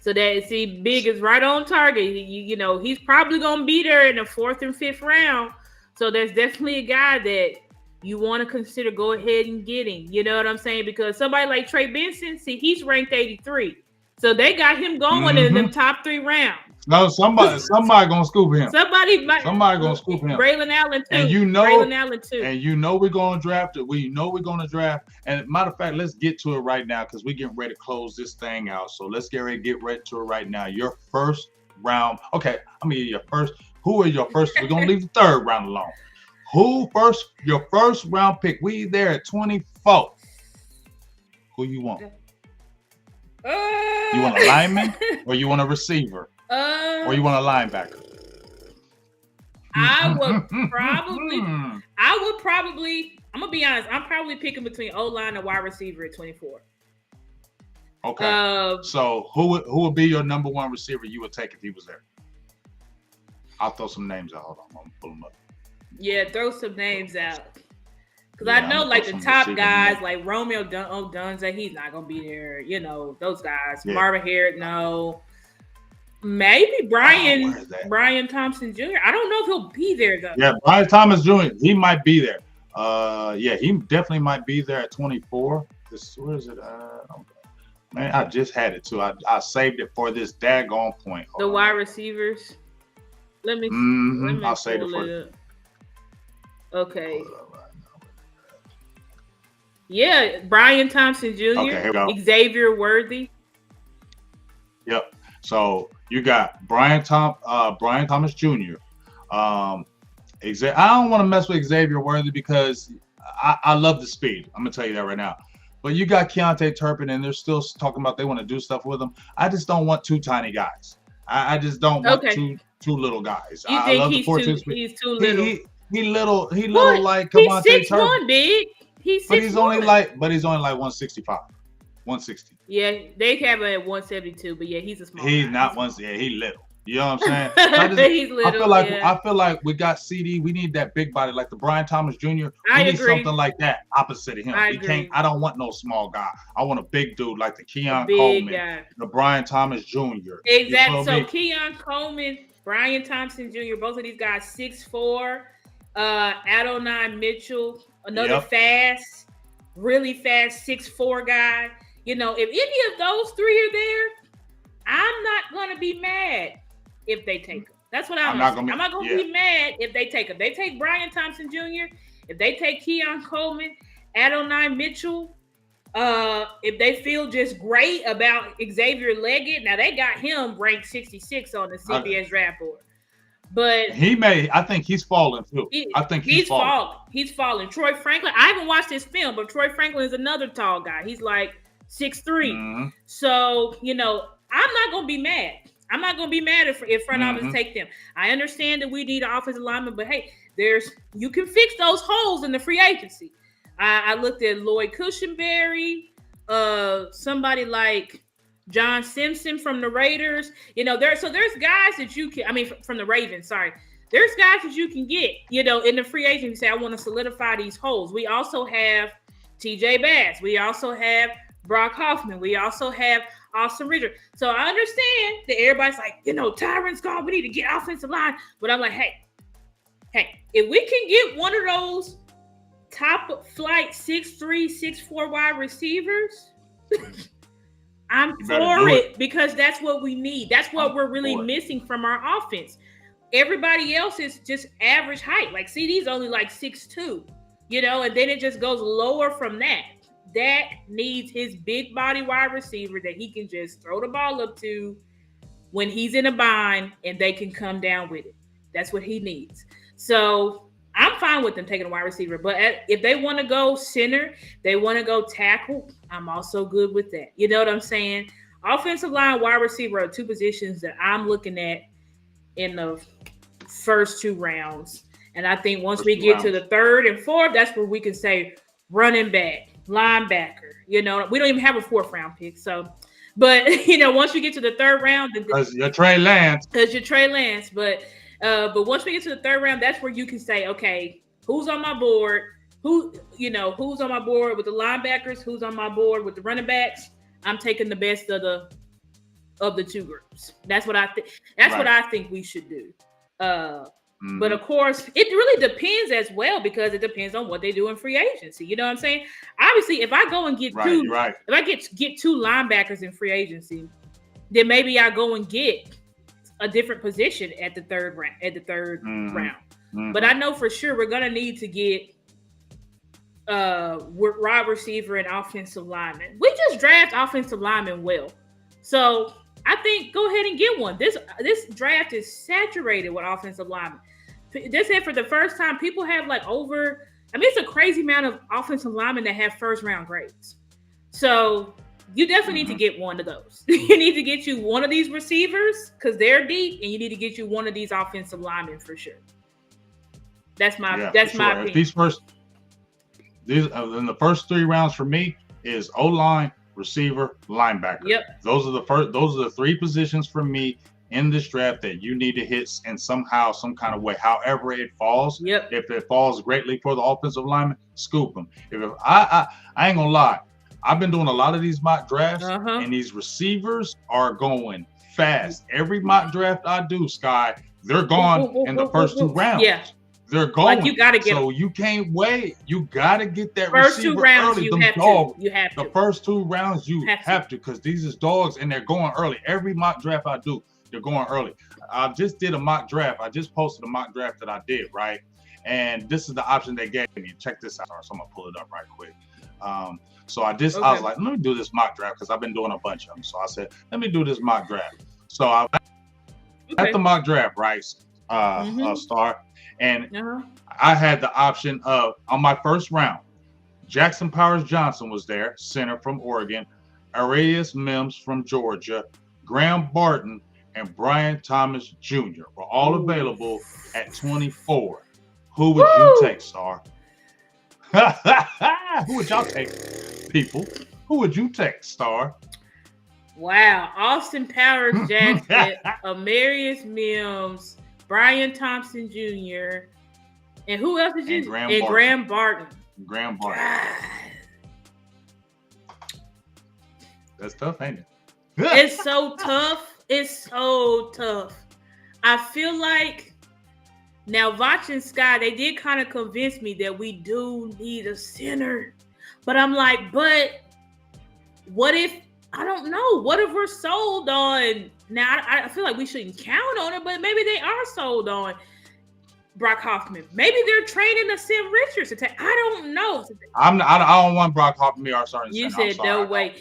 So that Big is right on target. You know he's probably gonna be there in the 4th and 5th round. So there's definitely a guy that you want to consider go ahead and getting. You know what I'm saying? Because somebody like Trey Benson, see, he's ranked 83. So they got him going in them top 3 rounds. No, somebody gonna scoop him. Somebody gonna scoop him. Braylon Allen too. And you know, Braylon Allen too. And you know we're gonna draft it. We know we're gonna draft. And matter of fact, let's get to it right now because we're getting ready to close this thing out. So let's get ready to it right now. Your first round. Okay, I'm gonna give you your first. Who are your first? We're gonna leave the 3rd round alone. Your first round pick. We there at 24. Who you want? You want a lineman or you want a receiver? Or you want a linebacker? I would probably, I'm gonna be honest, I'm probably picking between O-line and wide receiver at 24. Okay. So who would be your number 1 receiver you would take if he was there? I'll throw some names out. Hold on, I'm gonna pull them up. Yeah, throw some names out. Because I know like the top guys like Romeo Dunza, he's not gonna be there. You know, those guys. Yeah. Marvin Harris, no. Maybe Brian Thompson Jr. I don't know if he'll be there though. Yeah, Brian Thomas Jr. He might be there. Yeah, he definitely might be there at 24. Where is it? Man, I just had it too. I saved it for this daggone point. The wide receivers. Let me. I'll save it for you. Okay. Yeah, Brian Thompson Jr. Okay, here we go. Xavier Worthy. Yep. So you got Brian Thomas Jr. I don't want to mess with Xavier Worthy because I love the speed. I'm gonna tell you that right now. But you got Keontae Turpin, and they're still talking about they want to do stuff with him. I just don't want 2 tiny guys. I just don't want two little guys. You think he's too little? He little like Keontae Turpin. Big. He's 6'1". He's only like 165. 160. Yeah, they have him at 172, but yeah, he's a small He's guy. not one. Yeah, he little. You know what I'm saying? He's little. I feel like we got CD. We need that big body, like the Brian Thomas Jr. We need something like that opposite of him. I don't want no small guy. I want a big dude like the Keon Coleman, the Brian Thomas Jr. Exactly. So Keon Coleman, Brian Thompson Jr. Both of these guys 6'4". Adonai Mitchell, another really fast 6'4" guy. You know, if any of those 3 are there, I'm not gonna be mad if they take them. That's what I'm not gonna be mad if they take them. They take Brian Thompson Jr. If they take Keon Coleman, Adonai Mitchell, if they feel just great about Xavier Leggett, now they got him ranked 66 on the CBS draft board. But I think he's falling too. I think he's falling. He's falling. Troy Franklin, I haven't watched his film, but Troy Franklin is another tall guy. He's like 6'3". Mm-hmm. So, you know, I'm not going to be mad. I'm not going to be mad if front office take them. I understand that we need an offensive lineman, but hey, you can fix those holes in the free agency. I looked at Lloyd Cushenberry, somebody like John Simpson from the Raiders. You know, there's guys that you can, from the Ravens, sorry. There's guys that you can get, you know, in the free agency. Say, I want to solidify these holes. We also have TJ Bass. We also have Brock Hoffman. We also have Austin Ridger. So I understand that everybody's like, you know, Tyron's gone. We need to get offensive line. But I'm like, hey, if we can get one of those top flight 6'3", 6'4" wide receivers, I'm for it because that's what we need. That's what we're really missing from our offense. Everybody else is just average height. Like CD's only like 6'2", you know, and then it just goes lower from that. That needs his big body wide receiver that he can just throw the ball up to when he's in a bind and they can come down with it. That's what he needs. So I'm fine with them taking a wide receiver, but if they want to go center, they want to go tackle, I'm also good with that. You know what I'm saying? Offensive line, wide receiver are 2 positions that I'm looking at in the first 2 rounds. And I think once we get to the 3rd and 4th, that's where we can say running back, linebacker. You know, we don't even have a 4th round pick. So But once you get to the third round, because you're Trey Lance. But once we get to the third round, that's where you can say, okay, who's on my board? Who's on my board with the linebackers? Who's on my board with the running backs? I'm taking the best of the two groups. That's what I think. That's what I think we should do. But of course, it really depends as well, because it depends on what they do in free agency. You know what I'm saying? Obviously, if I go and get if I get two linebackers in free agency, then maybe I go and get a different position at the third round. But I know for sure we're gonna need to get wide receiver and offensive lineman. We just draft offensive linemen well, so I think go ahead and get one. This draft is saturated with offensive linemen. This is for the first time. People have it's a crazy amount of offensive linemen that have first round grades. So you definitely need to get one of those. You need to get you one of these receivers because they're deep, and you need to get you one of these offensive linemen for sure. That's my opinion. These in the first 3 rounds for me is O-line, receiver, linebacker. Yep. Those are the 3 positions for me in this draft that you need to hit in some kind of way, however it falls. Yep. If it falls greatly for the offensive lineman, scoop them. I ain't gonna lie, I've been doing a lot of these mock drafts, and these receivers are going fast. Every mock draft I do, Sky, they're gone in the first 2 rounds. Yeah. They're going. You gotta get so them. You can't wait. You gotta get that first receiver 2 rounds. early. You have to. The first 2 rounds you have to, because these is dogs and they're going early. Every mock draft I do, they're going early. I just did a mock draft. I just posted a mock draft that I did, right? And this is the option they gave me. Check this out. So I'm gonna pull it up right quick. So I was like, let me do this mock draft because I've been doing a bunch of them. So I said, let me do this mock draft. So I at the mock draft, right? Star. And I had the option of, on my first round, Jackson Powers Johnson was there, center from Oregon, Arias Mims from Georgia, Graham Barton, and Brian Thomas Jr. were all available at 24. Who would you take, Star? Who would y'all take, people? Who would you take, Star? Wow. Austin Powers Jackson, Amarius Mims, Brian Thompson Jr., and who else did you? Graham Barton. Graham Barton. That's tough, ain't it? It's so tough. It's so tough. I feel like now Vach and Sky, they did kind of convince me that we do need a center. But I'm like, but what if, I don't know, what if we're sold on, now I feel like we shouldn't count on it, but maybe they are sold on Brock Hoffman. Maybe they're training to Sim Richards to take. I don't know. I don't want Brock Hoffman to be our starting center. You said no way.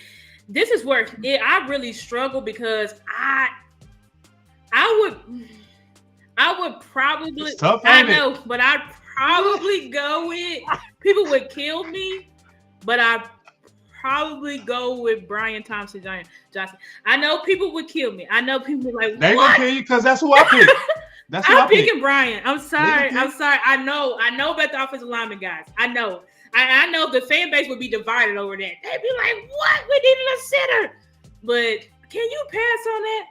This is where I really struggle because I would probably, it's tough, I know, but I'd probably go with, people would kill me, but I'd probably go with Brian Thompson Johnson. I know people would kill me. I know people would like, they gonna kill you because that's who I pick. That's who I'm picking Brian. I'm sorry. I know about the offensive lineman guys. I know. I know the fan base would be divided over that. They'd be like, what? We needed a center. But can you pass on that?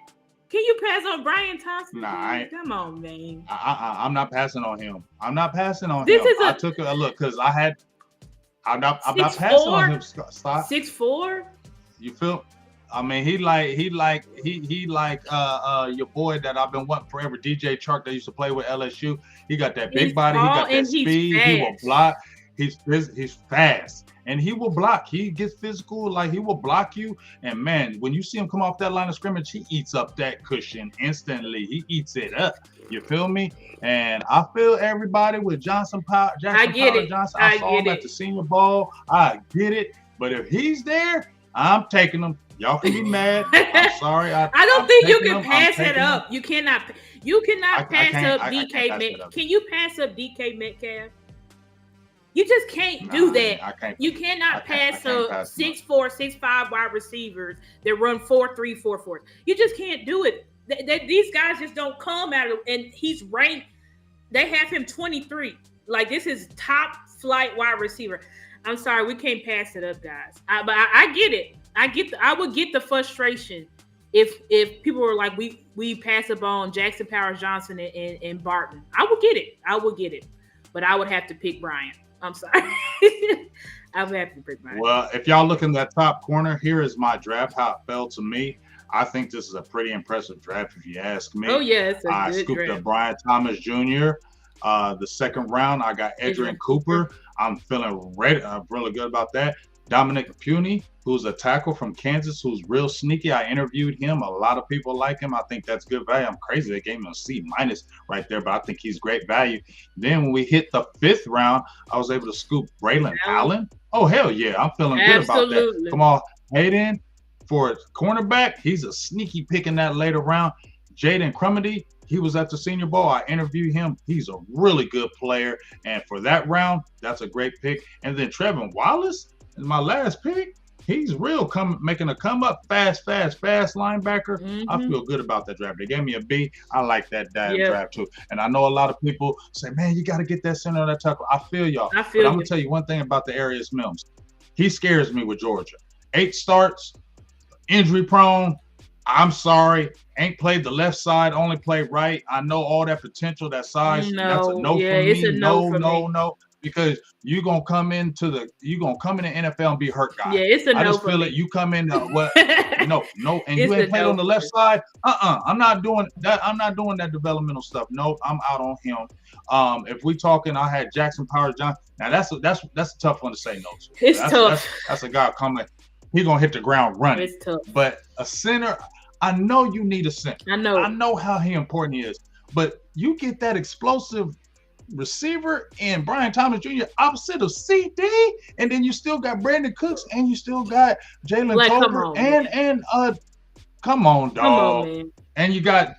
Can you pass on Brian Thompson? Nah, come on, man. I'm not passing on him. I'm not passing on this him. Is I took a look because I'm not passing on him. Stop. 6'4". You feel? I mean, he like your boy that I've been wanting forever, DJ Chark, that used to play with LSU. He got that big body. He got that speed. Fast. He will block. He's fast, and he will block. He gets physical, like he will block you. And man, when you see him come off that line of scrimmage, he eats up that cushion instantly. He eats it up. You feel me? And I feel everybody with Jackson Powers Johnson. I saw him at the Senior Bowl. I get it. But if he's there, I'm taking him. Y'all can be mad. I'm sorry. I don't think you can pass it up. You cannot pass up DK Metcalf. Can you pass up DK Metcalf? You just can't do that. You cannot pass up 6'4", 6'5" wide receivers that run 4.3, 4.4. You just can't do it. These guys just don't come out of, and he's ranked. They have him 23. Like, this is top flight wide receiver. I'm sorry, we can't pass it up, guys. But I get it. I would get the frustration if people were like, we pass up on Jackson Powers Johnson and Barton. I would get it. But I would have to pick Bryant. I'm sorry. I would have to pick Bryant. Well, if y'all look in that top corner, here is my draft, how it fell to me. I think this is a pretty impressive draft, if you ask me. Oh, yeah, it's a I good scooped draft. up Brian Thomas Jr. The second round, I got Adrian Cooper. I'm feeling really good about that. Dominic Puny, who's a tackle from Kansas, who's real sneaky. I interviewed him. A lot of people like him. I think that's good value. I'm crazy. They gave him a C- right there, but I think he's great value. Then when we hit the fifth round, I was able to scoop Braylon Allen. Oh, hell yeah. I'm feeling good about that. Come on, Hayden. For a cornerback, he's a sneaky pick in that later round. Jaden Crumedy, he was at the Senior Bowl. I interviewed him. He's a really good player. And for that round, that's a great pick. And then Trevin Wallace is my last pick. He's real making a come up, fast linebacker. Mm-hmm. I feel good about that draft. They gave me a B. I like that draft too. And I know a lot of people say, man, you got to get that center on that tackle. I feel y'all. But I'm going to tell you one thing about the Arius Mims. He scares me with Georgia. 8 starts. Injury prone. I'm sorry. Ain't played the left side, only played right. I know all that potential, that size. That's a no for me. It's a No. Because you're gonna come into the NFL and be hurt guy. Yeah, it's a no. I just feel it. You come in what no, and you ain't played on the left side. I'm not doing that. I'm not doing that developmental stuff. No, I'm out on him. If we talking, I had Jackson Powers Johnson. Now that's a tough one to say no to. It's tough. That's a guy coming. He's gonna hit the ground running. It's tough. But a center, I know you need a center. I know how important he is. But you get that explosive receiver in Brian Thomas Jr. opposite of CD, and then you still got Brandon Cooks, and you still got Jalen Tolbert, and come on, dog. Come on, man. And you got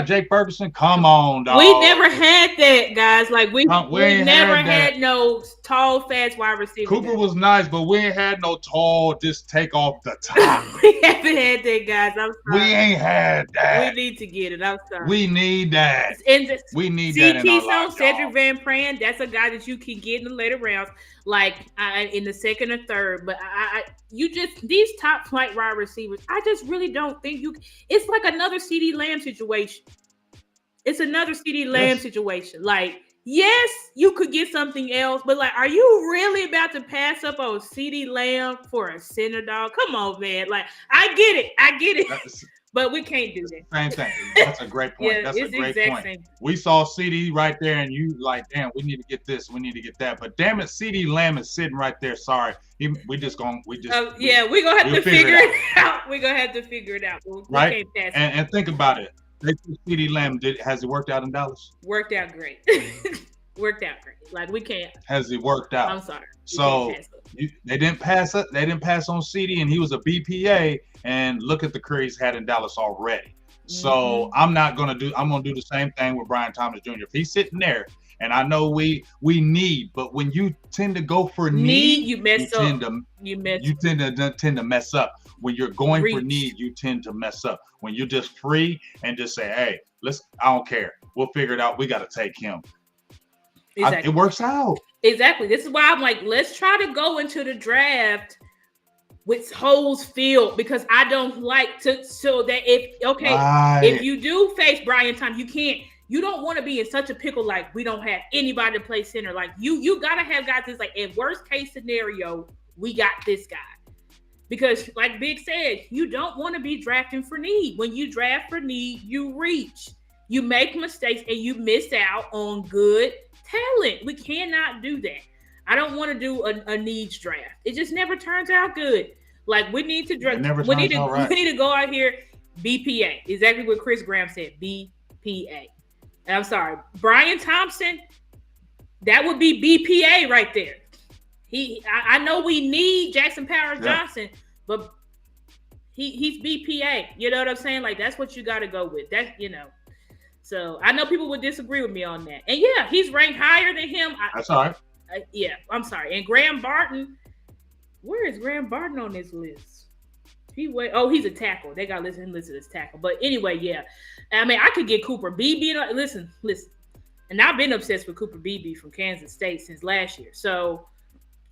Jake Ferguson. Come on, dog. We never had that, guys. Like we never had no tall, fast wide receiver. Cooper was nice, but we ain't had no tall, just take off the top. We haven't had that, guys. I'm sorry. We ain't had that. We need to get it. I'm sorry. We need that. We need that in our lives, Cedric Van Pran, that's a guy that you can get in the later rounds, like in the second or third. But these top flight wide receivers, I just really don't think it's like another CeeDee Lamb situation. It's another CeeDee Lamb situation. Like, yes, you could get something else, but like, are you really about to pass up on CeeDee Lamb for a center, dog? Come on, man. Like, I get it. But we can't do that. Same thing. That's a great point. That's a great point. Same. We saw CD right there, and you like, damn, we need to get this, we need to get that. But damn it, CeeDee Lamb is sitting right there. Sorry, we're gonna have to figure it out. We're gonna have to figure it out. We right? Can't pass and think about it. CeeDee Lamb has it worked out in Dallas? Worked out great. Worked out great. Like, we can't. Has it worked out? I'm sorry. So they didn't pass it. They didn't pass on CD, and he was a BPA. And look at the career he's had in Dallas already. So I'm gonna do the same thing with Brian Thomas Jr. If he's sitting there, and I know we need, but when you tend to go for need, you tend to mess up. When you're going for need, you tend to mess up. When you're just free and just say, hey, I don't care. We'll figure it out. We got to take him. Exactly. It works out. Exactly. This is why I'm like, let's try to go into the draft with holes filled, because I don't like to, so that if you do face Brian Thomas, you don't want to be in such a pickle like we don't have anybody to play center. Like you gotta have guys that's like, in worst case scenario, we got this guy. Because like Big said, you don't want to be drafting for need. When you draft for need, you reach. You make mistakes and you miss out on good talent. We cannot do that. I don't want to do a needs draft. It just never turns out good. Like, we need to draft. We need to go out here BPA. Exactly what Chris Graham said. BPA. And I'm sorry, Brian Thompson. That would be BPA right there. I know we need Jackson Powers Johnson, but he's BPA. You know what I'm saying? Like, that's what you got to go with. So I know people would disagree with me on that. And yeah, he's ranked higher than him. That's all right. I'm sorry. And Graham Barton, where is Graham Barton on this list? He's a tackle. They got him listed as tackle. But anyway, yeah. I mean, I could get Cooper Beebe. Listen. And I've been obsessed with Cooper Beebe from Kansas State since last year. So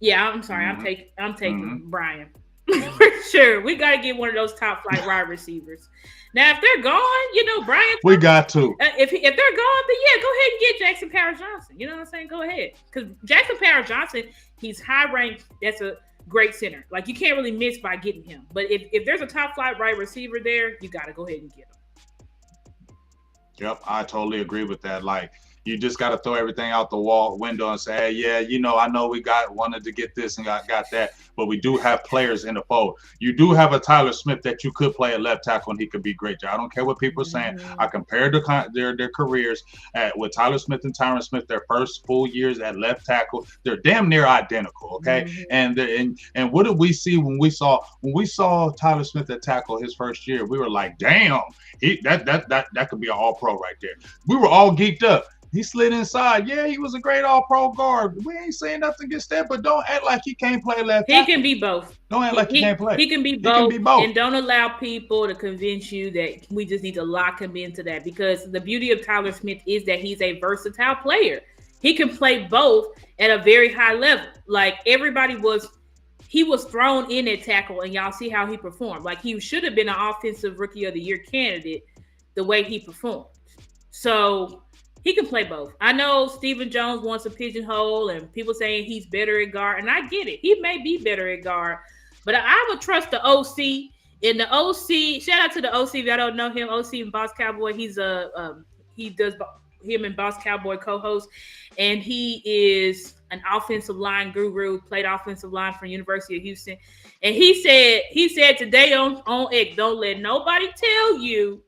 Yeah, I'm sorry. Mm-hmm. I'm Mm-hmm. taking Brian. For sure. We got to get one of those top flight wide receivers. Now, if they're gone, Brian We Thomas, got to. if they're gone, then yeah, go ahead and get Jackson Powers Johnson. You know what I'm saying? Go ahead. Because Jackson Powers Johnson, he's high ranked. That's a great center. Like, you can't really miss by getting him. But if there's a top flight wide receiver there, you got to go ahead and get him. Yep, I totally agree with that. Like, you just got to throw everything out the window and say, hey, yeah, I know we wanted to get this and got that, but we do have players in the fold. You do have a Tyler Smith that you could play at left tackle and he could be great. I don't care what people are saying. I compared their careers with Tyler Smith and Tyron Smith, their first full years at left tackle. They're damn near identical, okay? And what did we see when we saw Tyler Smith at tackle his first year? We were like, damn, that could be an all-pro right there. We were all geeked up. He slid inside. Yeah, he was a great all-pro guard. We ain't saying nothing against that, but don't act like he can't play left tackle. He can be both. Don't act like he can't play. He can be both. And don't allow people to convince you that we just need to lock him into that, because the beauty of Tyler Smith is that he's a versatile player. He can play both at a very high level. Like, he was thrown in at tackle, and y'all see how he performed. Like, he should have been an offensive rookie of the year candidate the way he performed. So he can play both. I know Stephen Jones wants a pigeonhole and people saying he's better at guard, and I get it. He may be better at guard, but I would trust the OC. And the OC, shout out to the OC if y'all don't know him, OC and Boss Cowboy. He does him and Boss Cowboy co-host, and he is an offensive line guru, played offensive line for University of Houston. And he said today on X, don't let nobody tell you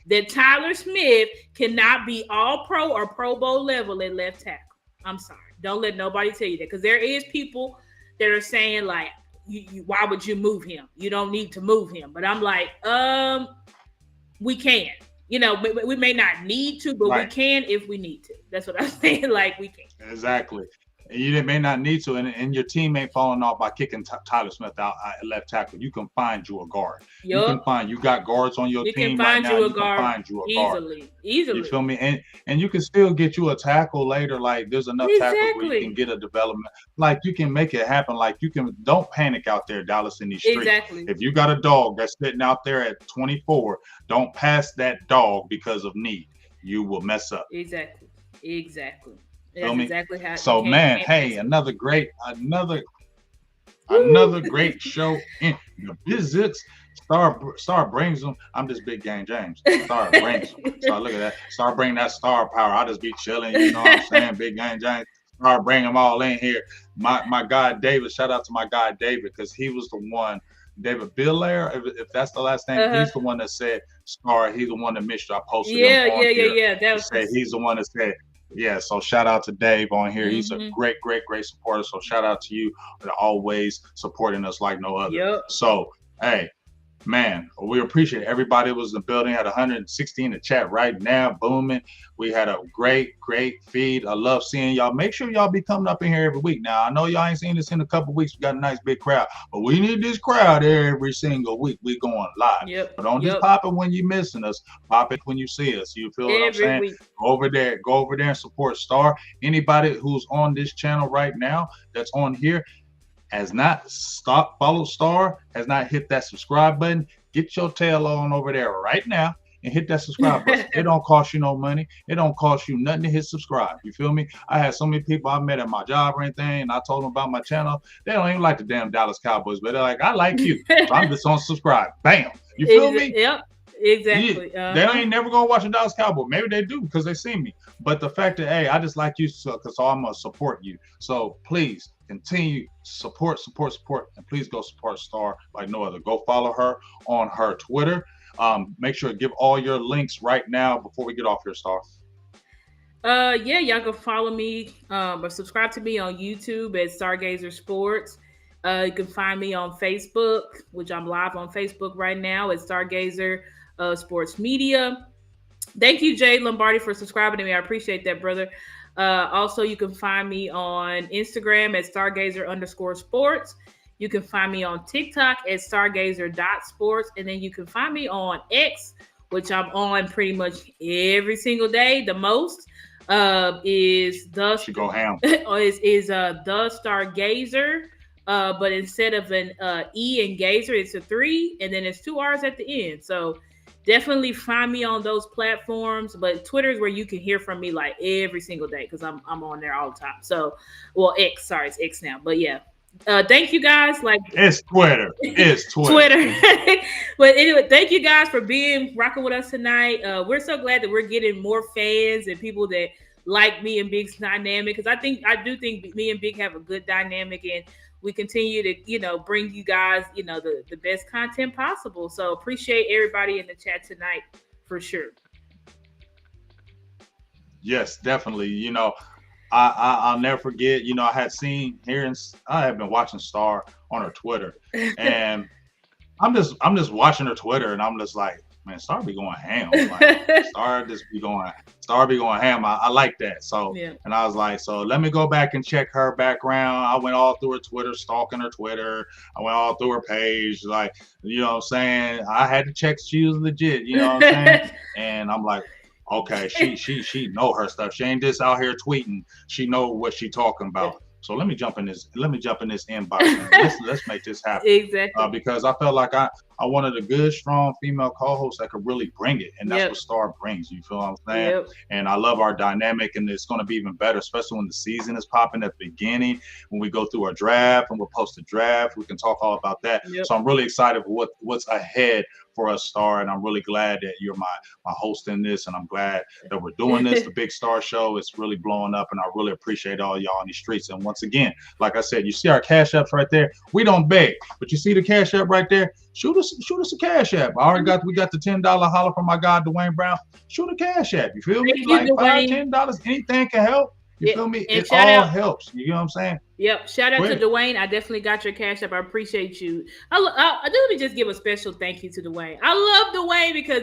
that Tyler Smith cannot be all pro or Pro Bowl level at left tackle. I'm sorry. Don't let nobody tell you that, because there is people that are saying, like, why would you move him? You don't need to move him. But I'm like, we can. We may not need to, but we can if we need to. That's what I'm saying. Like, we can. Exactly. And you may not need to, and your team ain't falling off by kicking Tyler Smith out at left tackle. You can find you a guard. Yep. You got guards on your team right now. You can find you a guard. Easily. You feel me? And you can still get you a tackle later. Like, there's enough tackles where you can get a development. Like, you can make it happen. Like, don't panic out there, Dallas, in these streets. Exactly. If you got a dog that's sitting out there at 24, don't pass that dog because of need. You will mess up. Exactly. That's exactly how. So, man, hey, another great show in the business. Star brings them. I'm just Big Game James. Star brings them. So look at that. Star bring that star power. I just be chilling. You know what I'm saying? Big Game James. Star bring them all in here. My guy David. Shout out to my guy David, because he was the one. David Billaire, if that's the last name, he's the one that said Star. He's the one that missed you. I posted him on here. Yeah. He's the one that said. Yeah, so shout out to Dave on here. He's a great supporter. So shout out to you for always supporting us like no other. Yep. So, hey, man, we appreciate everybody was in the building. At 160 in the chat right now, booming. We had a great feed. I love seeing y'all. Make sure y'all be coming up in here every week. Now, I know y'all ain't seen this in a couple weeks. We got a nice big crowd, but we need this crowd every single week. We going live. Yep. But don't just pop it when you missing us. Pop it when you see us. You feel what I'm saying? Week. Go over there and support Star. Anybody who's on this channel right now that's on here has not followed Star, has not hit that subscribe button, get your tail on over there right now and hit that subscribe button. It don't cost you no money. It don't cost you nothing to hit subscribe. You feel me? I had so many people I met at my job or anything, and I told them about my channel. They don't even like the damn Dallas Cowboys, but they're like, I like you. So I'm just on subscribe. Bam. You feel me? Yep. Exactly. They ain't never gonna watch a Dallas Cowboy. Maybe they do because they see me. But the fact that, hey, I just like you, so I'm gonna support you. So please continue support, and please go support Star like no other. Go follow her on her Twitter. Make sure to give all your links right now before we get off here, Star. Y'all can follow me or subscribe to me on YouTube at Stargazer Sports. You can find me on Facebook, which I'm live on Facebook right now at Stargazer Sports Media. Thank you, Jay Lombardi, for subscribing to me. I appreciate that, brother. Also, you can find me on Instagram at Stargazer_sports. You can find me on TikTok at Stargazer.sports. And then you can find me on X, which I'm on pretty much every single day, the most. is the She go ham. is the Stargazer. But instead of an E in Gazer, it's a 3, and then it's 2 R's at the end. So definitely find me on those platforms. But Twitter is where you can hear from me like every single day because I'm on there all the time. So, well, X, sorry, it's X now. But yeah, thank you guys. Like It's Twitter. It's Twitter. Twitter. But anyway, thank you guys for being rocking with us tonight. We're so glad that we're getting more fans and people that like me and Big's dynamic because I do think me and Big have a good dynamic and we continue to bring you guys the best content possible. So appreciate everybody in the chat tonight for sure. Yes, definitely. I'll never forget. I had seen I have been watching Star on her Twitter, and I'm just watching her Twitter, and I'm just like, man, Star be going ham. Like, Star be going ham. I like that. So, yeah. And I was like, so let me go back and check her background. I went all through her Twitter, stalking her Twitter. I went all through her page, like, you know what I'm saying? I had to check she was legit, you know what I'm saying? And I'm like, okay, she know her stuff. She ain't just out here tweeting. She know what she talking about. So let me jump in this inbox and let's make this happen. Exactly. Because I felt like I wanted a good, strong female co-host that could really bring it. And that's what Star brings. You feel what I'm saying? Yep. And I love our dynamic, and it's going to be even better, especially when the season is popping at the beginning, when we go through our draft and we'll post a draft. We can talk all about that. Yep. So I'm really excited for what's ahead for us, Star, and I'm really glad that you're my host in this, and I'm glad that we're doing this. The Big Star Show is really blowing up, and I really appreciate all y'all in the streets. And once again, like I said, you see our cash apps right there. We don't beg, but you see the cash app right there. Shoot us a cash app. We got the $10 holler from my guy Dwayne Brown. Shoot a cash app. You feel me? Like $5, $10, anything can help. You feel me? It all helps. You know what I'm saying? Yep. Shout out to Dwayne. I definitely got your cash up. I appreciate you. Let me just give a special thank you to Dwayne. I love Dwayne because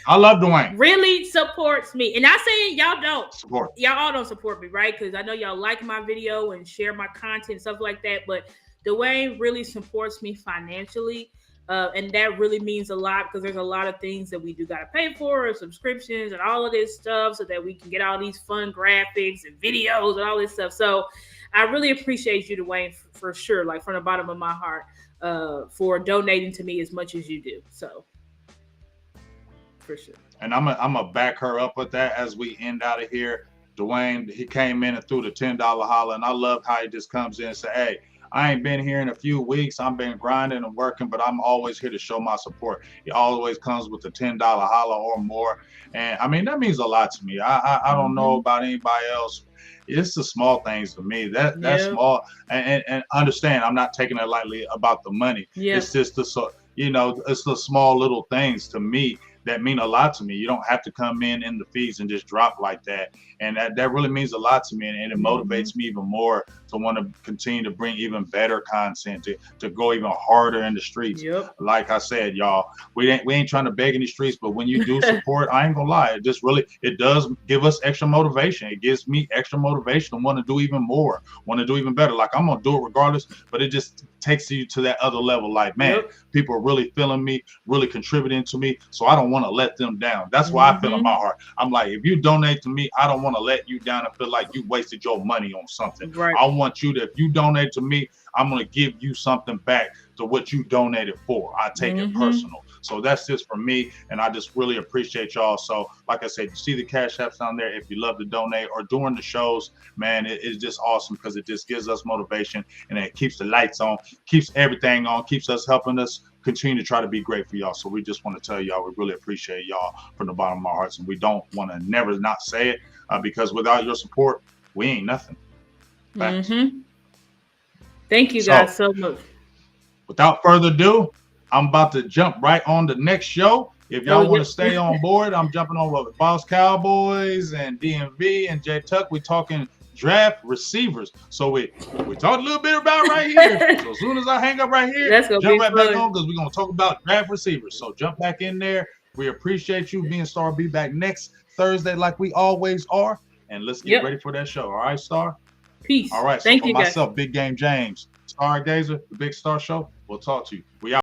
I love Dwayne. Really supports me. And not saying y'all don't. Support. Y'all all don't support me, right? Because I know y'all like my video and share my content, stuff like that. But Dwayne really supports me financially. And that really means a lot because there's a lot of things that we do got to pay for, subscriptions and all of this stuff so that we can get all these fun graphics and videos and all this stuff. So I really appreciate you, Dwayne, for sure, like from the bottom of my heart, for donating to me as much as you do. So for sure. And I'm gonna back her up with that as we end out of here. Dwayne, he came in and threw the $10 holler, and I love how he just comes in and say, hey, I ain't been here in a few weeks. I've been grinding and working, but I'm always here to show my support. He always comes with the $10 holler or more. And I mean, that means a lot to me. I don't know about anybody else. It's the small things to me. That's small. And understand, I'm not taking it lightly about the money. Yeah. It's just it's the small little things to me that mean a lot to me. You don't have to come in the feeds and just drop like that. And that really means a lot to me. And it motivates me even more to want to continue to bring even better content, to go even harder in the streets. Yep. Like I said, y'all, we ain't trying to beg in the streets, but when you do support, I ain't gonna lie, it does give us extra motivation. It gives me extra motivation to want to do even more, want to do even better. Like I'm gonna do it regardless, but it just takes you to that other level. Like, man, people are really feeling me, really contributing to me. So I don't want to let them down. That's why I feel in my heart. I'm like, if you donate to me, I don't want to let you down and feel like you wasted your money on something. Right. I want you to, if you donate to me, I'm going to give you something back to what you donated for. I take it personal. So that's just for me. And I just really appreciate y'all. So like I said, you see the cash apps down there. If you love to donate or during the shows, man, it's just awesome because it just gives us motivation and it keeps the lights on, keeps everything on, keeps us helping us continue to try to be great for y'all. So we just want to tell y'all, we really appreciate y'all from the bottom of our hearts. And we don't want to never not say it because without your support, we ain't nothing. Thank you guys so much. Without further ado, I'm about to jump right on the next show. If y'all want to stay on board, I'm jumping on with Boss Cowboys and DMV and J Tuck. We talking draft receivers. So we talked a little bit about right here. So as soon as I hang up right here, jump right back on because we're going to talk about draft receivers. So jump back in there. We appreciate you being Star. Be back next Thursday like we always are. And let's get ready for that show. All right, Star? Peace. All right. So for myself, Big Game James, Stargazer, the Big Star Show, we'll talk to you. We out.